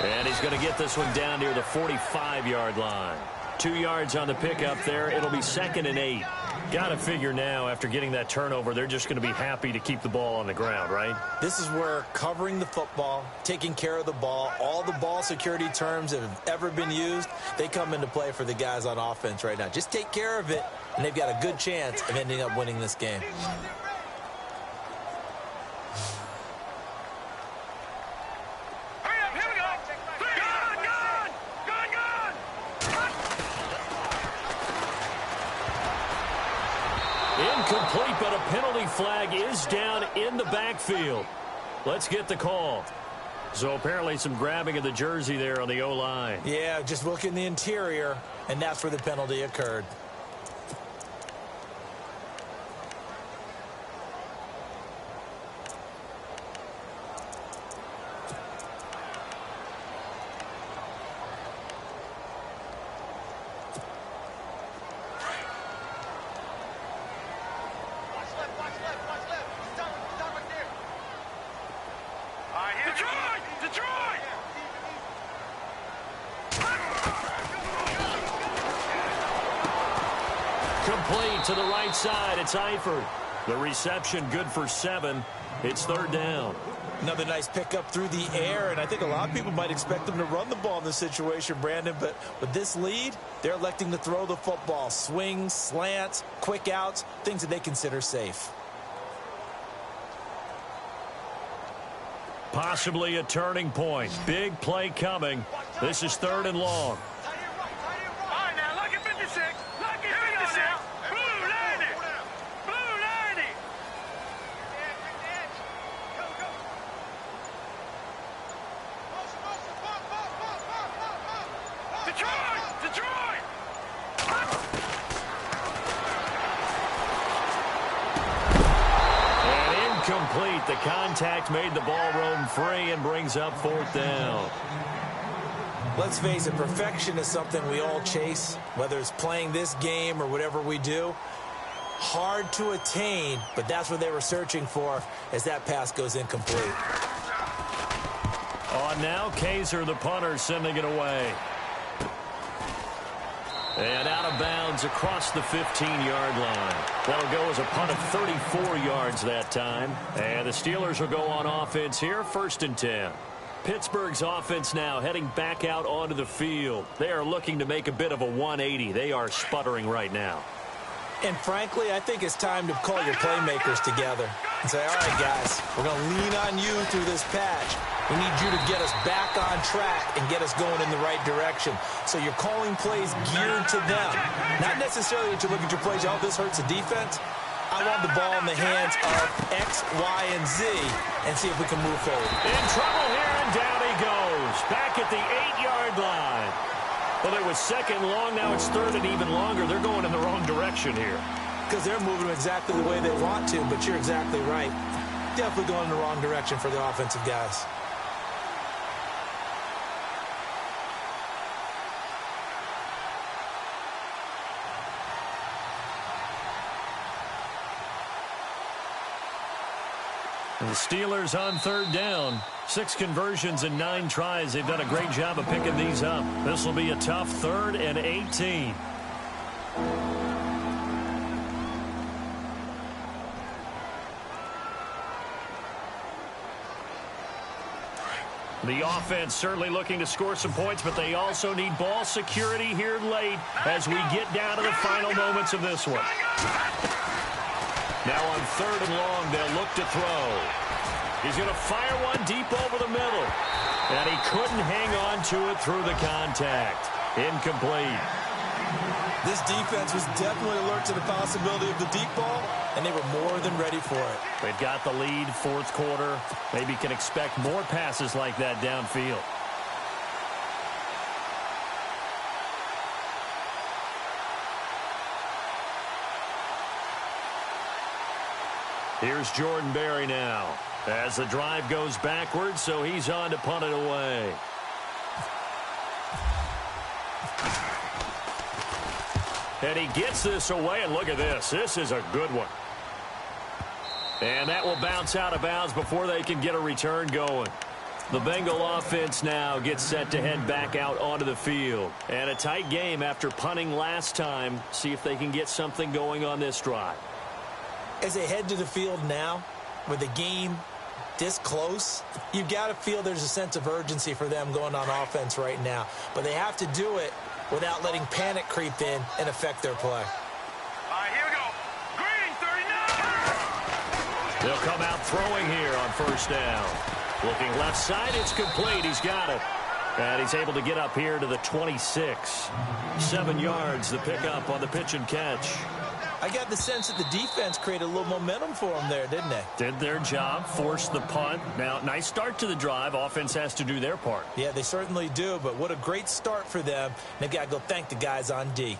And he's going to get this one down near the 45-yard line. 2 yards on the pickup there. It'll be 2nd and 8. Got to figure now, after getting that turnover, they're just going to be happy to keep the ball on the ground, right? This is where covering the football, taking care of the ball, all the ball security terms that have ever been used, they come into play for the guys on offense right now. Just take care of it, and they've got a good chance of ending up winning this game. Incomplete, but a penalty flag is down in the backfield. Let's get the call. So apparently some grabbing of the jersey there on the O-line. Yeah, just look in the interior, and that's where the penalty occurred. Complete to the right side. It's Eifert. The reception good for 7. It's 3rd down. Another nice pickup through the air, and I think a lot of people might expect them to run the ball in this situation, Brandon, but with this lead, they're electing to throw the football. Swings, slants, quick outs, things that they consider safe. Possibly a turning point. Big play coming. This is 3rd and long. Complete. The contact made the ball roam free and brings up 4th down. Let's face it, perfection is something we all chase, whether it's playing this game or whatever we do. Hard to attain, but that's what they were searching for as that pass goes incomplete. On now, Kaiser, the punter, sending it away. And out of bounds across the 15-yard line. That'll go as a punt of 34 yards that time. And the Steelers will go on offense here, 1st and 10. Pittsburgh's offense now heading back out onto the field. They are looking to make a bit of a 180. They are sputtering right now. And frankly, I think it's time to call your playmakers together and say, all right, guys, we're going to lean on you through this patch. We need you to get us back on track and get us going in the right direction. So you're calling plays geared to them. Not necessarily that you look at your plays, oh, this hurts the defense. I want the ball in the hands of X, Y, and Z and see if we can move forward. In trouble here, and down he goes. Back at the 8-yard line. Well, it was second and long. Now it's third and even longer. They're going in the wrong direction here. Because they're moving exactly the way they want to, but you're exactly right. Definitely going in the wrong direction for the offensive guys. And the Steelers on third down. 6 conversions and 9 tries. They've done a great job of picking these up. This will be a tough 3rd and 18. The offense certainly looking to score some points, but they also need ball security here late as we get down to the final moments of this one. Now on 3rd and long, they'll look to throw. He's going to fire one deep over the middle. And he couldn't hang on to it through the contact. Incomplete. This defense was definitely alert to the possibility of the deep ball, and they were more than ready for it. They've got the lead, 4th quarter. Maybe can expect more passes like that downfield. Here's Jordan Berry now as the drive goes backwards, so he's on to punt it away. And he gets this away, and look at this. This is a good one. And that will bounce out of bounds before they can get a return going. The Bengal offense now gets set to head back out onto the field. And a tight game after punting last time. See if they can get something going on this drive. As they head to the field now, with the game this close, you've got to feel there's a sense of urgency for them going on offense right now. But they have to do it without letting panic creep in and affect their play. All right, here we go. Green, 39. They'll come out throwing here on 1st down. Looking left side, it's complete. He's got it. And he's able to get up here to the 26. 7 yards, the pickup on the pitch and catch. I got the sense that the defense created a little momentum for them there, didn't they? Did their job, forced the punt. Now, nice start to the drive. Offense has to do their part. Yeah, they certainly do, but what a great start for them. They've got to go thank the guys on D.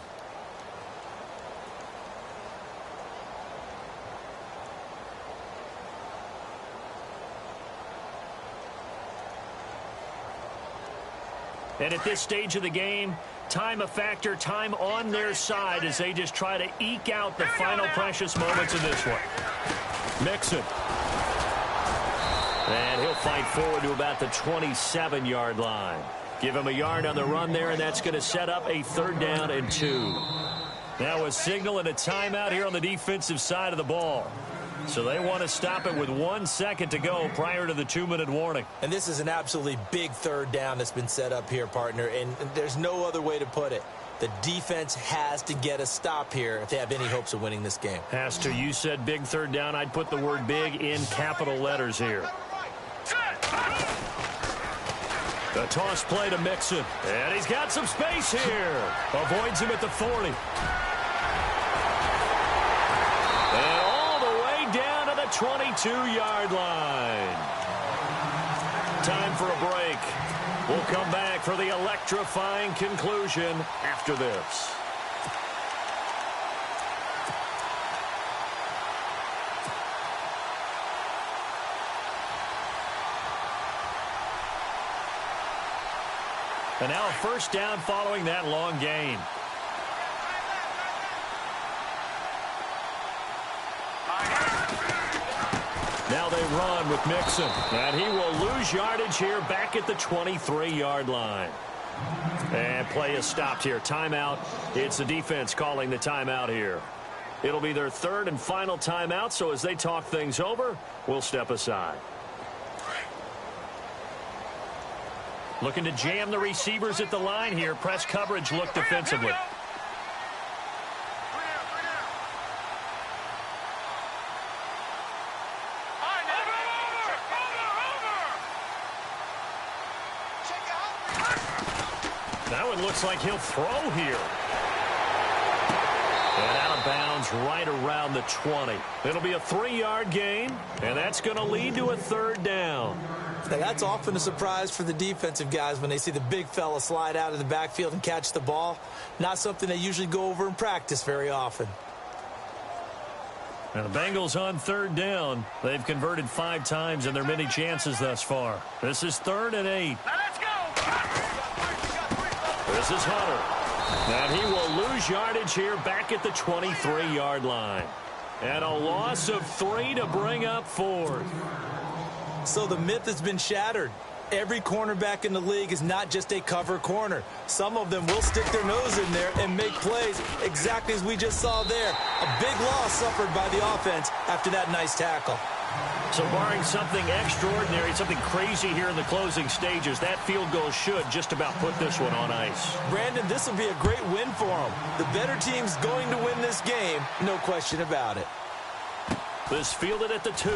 And at this stage of the game, time a factor, time on their side as they just try to eke out the final precious moments of this one. Mixon. And he'll fight forward to about the 27-yard line. Give him a yard on the run there, and that's going to set up a 3rd down and 2. Now a signal and a timeout here on the defensive side of the ball. So they want to stop it with 1 second to go prior to the 2-minute warning. And this is an absolutely big 3rd down that's been set up here, partner, and there's no other way to put it. The defense has to get a stop here if they have any hopes of winning this game. Has to. You said big 3rd down. I'd put the word big in capital letters here. The toss play to Mixon. And he's got some space here. Avoids him at the 40. And all the way down to the 22-yard line. Time for a break. We'll come back for the electrifying conclusion after this. And now a 1st down following that long gain. Now they run with Mixon. And he will lose yardage here back at the 23-yard line. And play is stopped here. Timeout. It's the defense calling the timeout here. It'll be their 3rd and final timeout, so as they talk things over, we'll step aside. Looking to jam the receivers at the line here. Press coverage look defensively. That one looks like he'll throw here. And out of bounds right around the 20. It'll be a 3-yard gain, and that's going to lead to a 3rd down. Now, that's often a surprise for the defensive guys when they see the big fella slide out of the backfield and catch the ball. Not something they usually go over in practice very often. Now the Bengals on third down. They've converted 5 times in their many chances thus far. This is 3rd and 8. Now let's go. This is Hunter. And he will lose yardage here back at the 23-yard line. And a loss of 3 to bring up 4th. So the myth has been shattered. Every cornerback in the league is not just a cover corner. Some of them will stick their nose in there and make plays exactly as we just saw there. A big loss suffered by the offense after that nice tackle. So barring something extraordinary, something crazy here in the closing stages, that field goal should just about put this one on ice. Brandon, this will be a great win for them. The better team's going to win this game, no question about it. This fielded at the 2.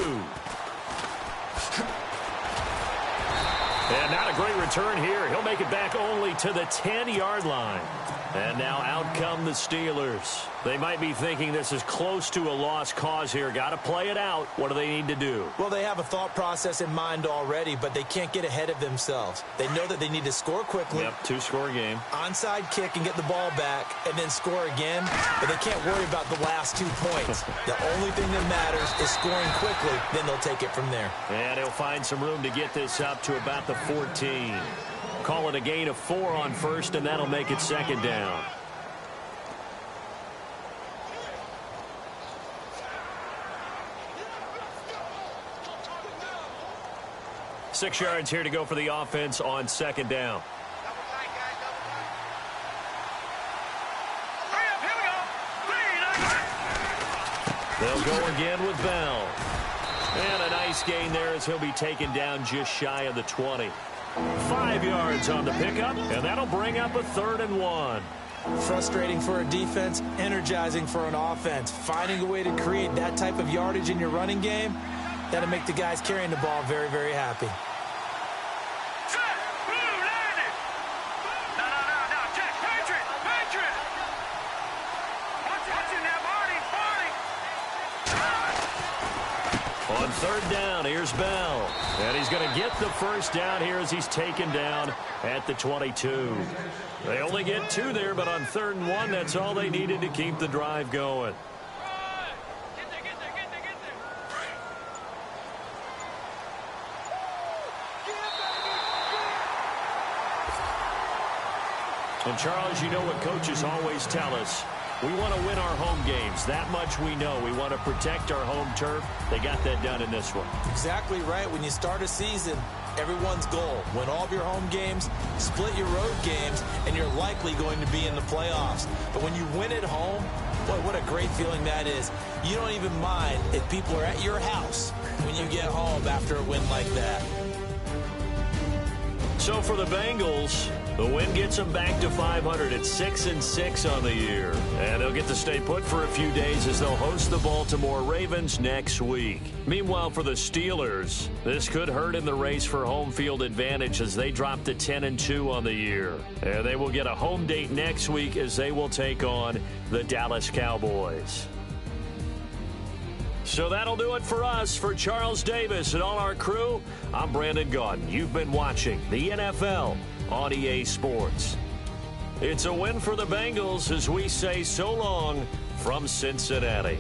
And not a great return here. He'll make it back only to the 10-yard line. And now out come the Steelers. They might be thinking this is close to a lost cause here. Got to play it out. What do they need to do? Well, they have a thought process in mind already, but they can't get ahead of themselves. They know that they need to score quickly. Yep, 2-score game. Onside kick and get the ball back and then score again. But they can't worry about the last 2 points. The only thing that matters is scoring quickly. Then they'll take it from there. And he'll find some room to get this up to about the 14. Call it a gain of 4 on first, and that'll make it 2nd down. Six yards here to go for the offense on 2nd down. They'll go again with Bell. And a nice gain there as he'll be taken down just shy of the 20. 5 yards on the pickup, and that'll bring up a 3rd and 1. Frustrating for a defense, energizing for an offense. Finding a way to create that type of yardage in your running game, that'll make the guys carrying the ball very, very happy. On 3rd down, here's Bell. And he's going to get the first down here as he's taken down at the 22. They only get 2 there, but on 3rd and 1, that's all they needed to keep the drive going. And Charles, you know what coaches always tell us. We want to win our home games. That much we know. We want to protect our home turf. They got that done in this one. Exactly right. When you start a season, everyone's goal, win all of your home games, split your road games, and you're likely going to be in the playoffs. But when you win at home, boy, what a great feeling that is. You don't even mind if people are at your house when you get home after a win like that. So for the Bengals, the win gets them back to 500 at 6-6 on the year. And they'll get to stay put for a few days as they'll host the Baltimore Ravens next week. Meanwhile, for the Steelers, this could hurt in the race for home field advantage as they drop to 10-2 on the year. And they will get a home date next week as they will take on the Dallas Cowboys. So that'll do it for us. For Charles Davis and all our crew, I'm Brandon Gaudin. You've been watching the NFL on EA Sports. It's a win for the Bengals as we say so long from Cincinnati.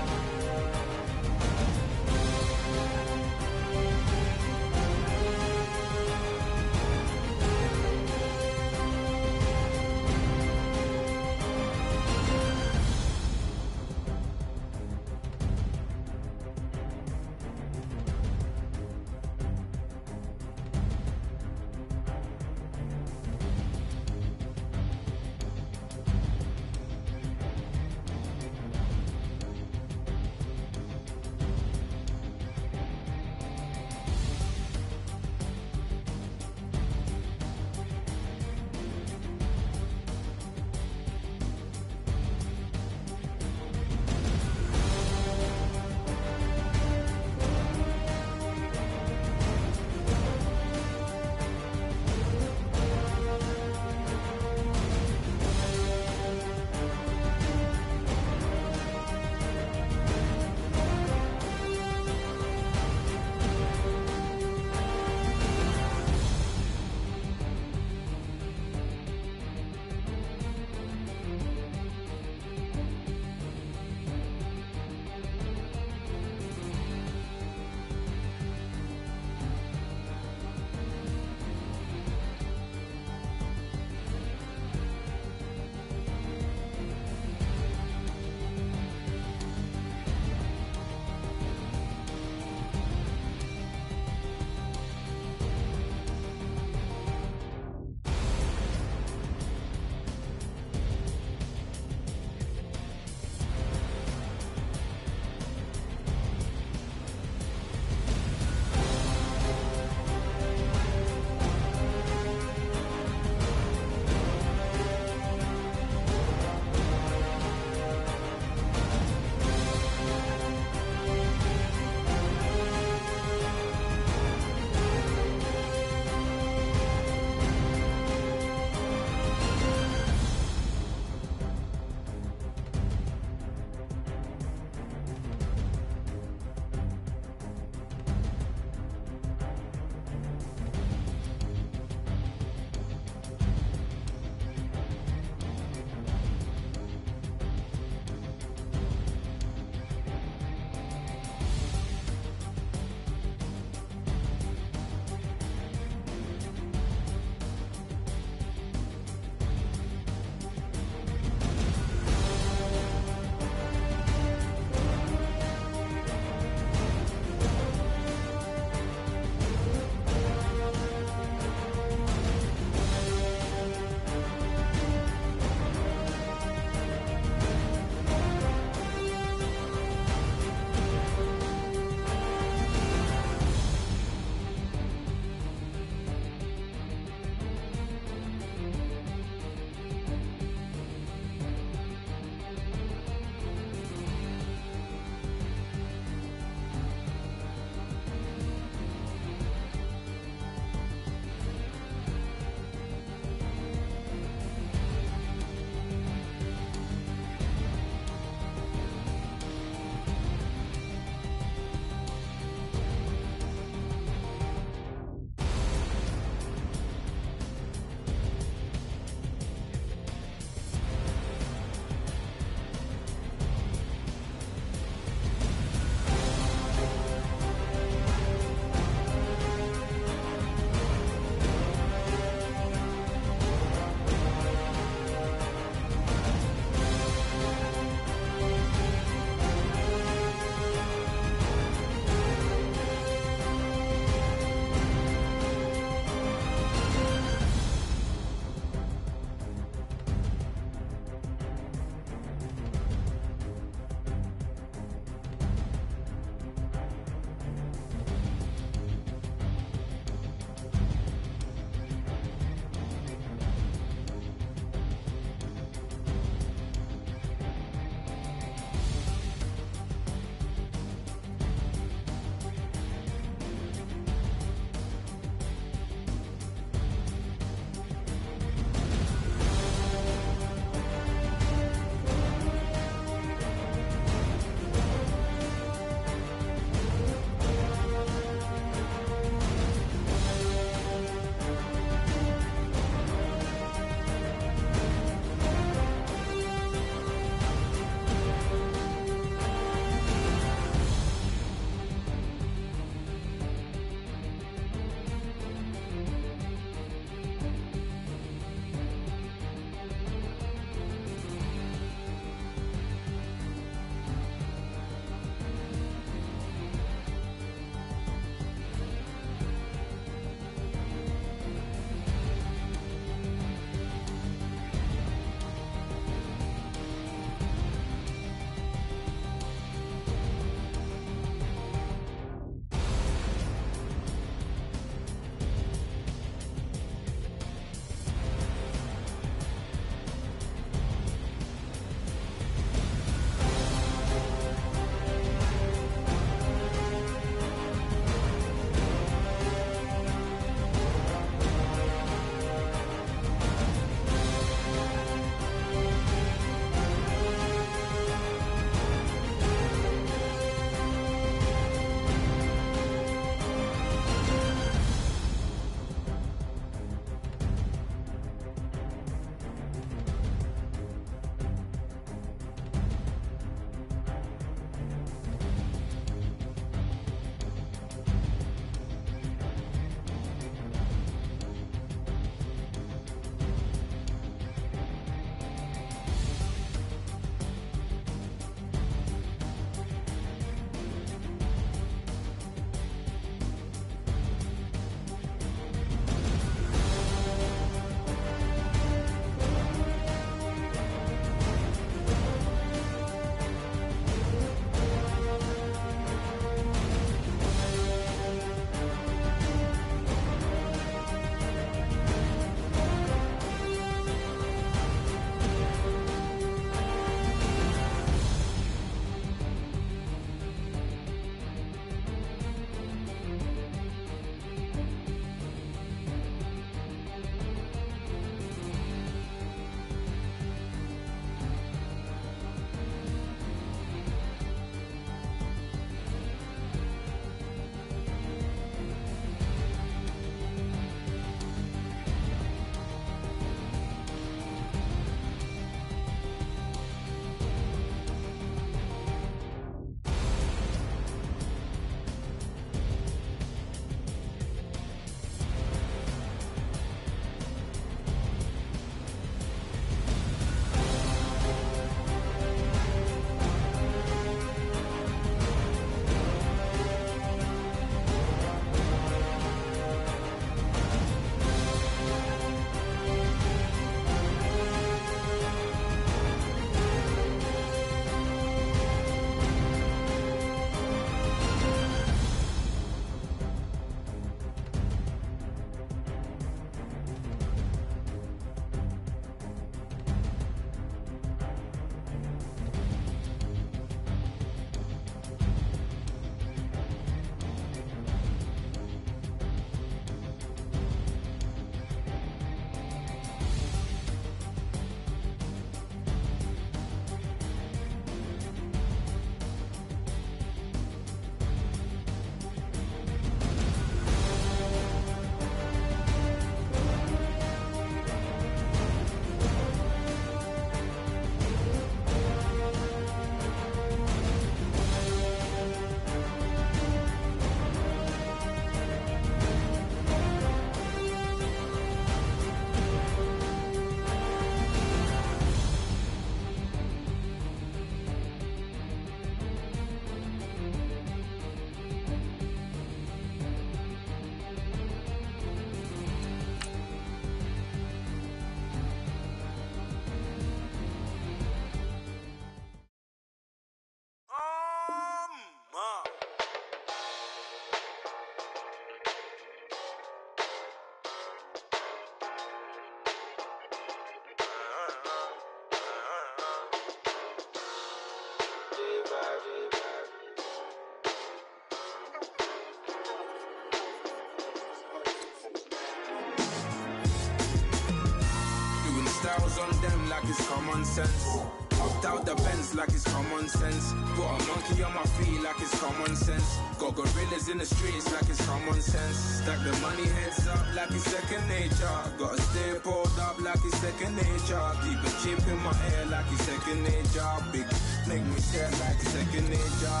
Girls on them like it's common sense. Hopped out the Benz like it's common sense. Got a monkey on my feet like it's common sense. Got gorillas in the streets like it's common sense. Stack the money heads up like it's second nature. Gotta stay pulled up like it's second nature. Keep a chip in my hair like it's second nature. Big make me share like second nature.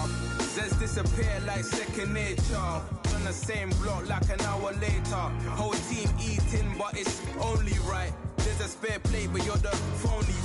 Says disappear like second nature. On the same block like an hour later. Whole team eating but it's only right. There's a spare plate but you're the phony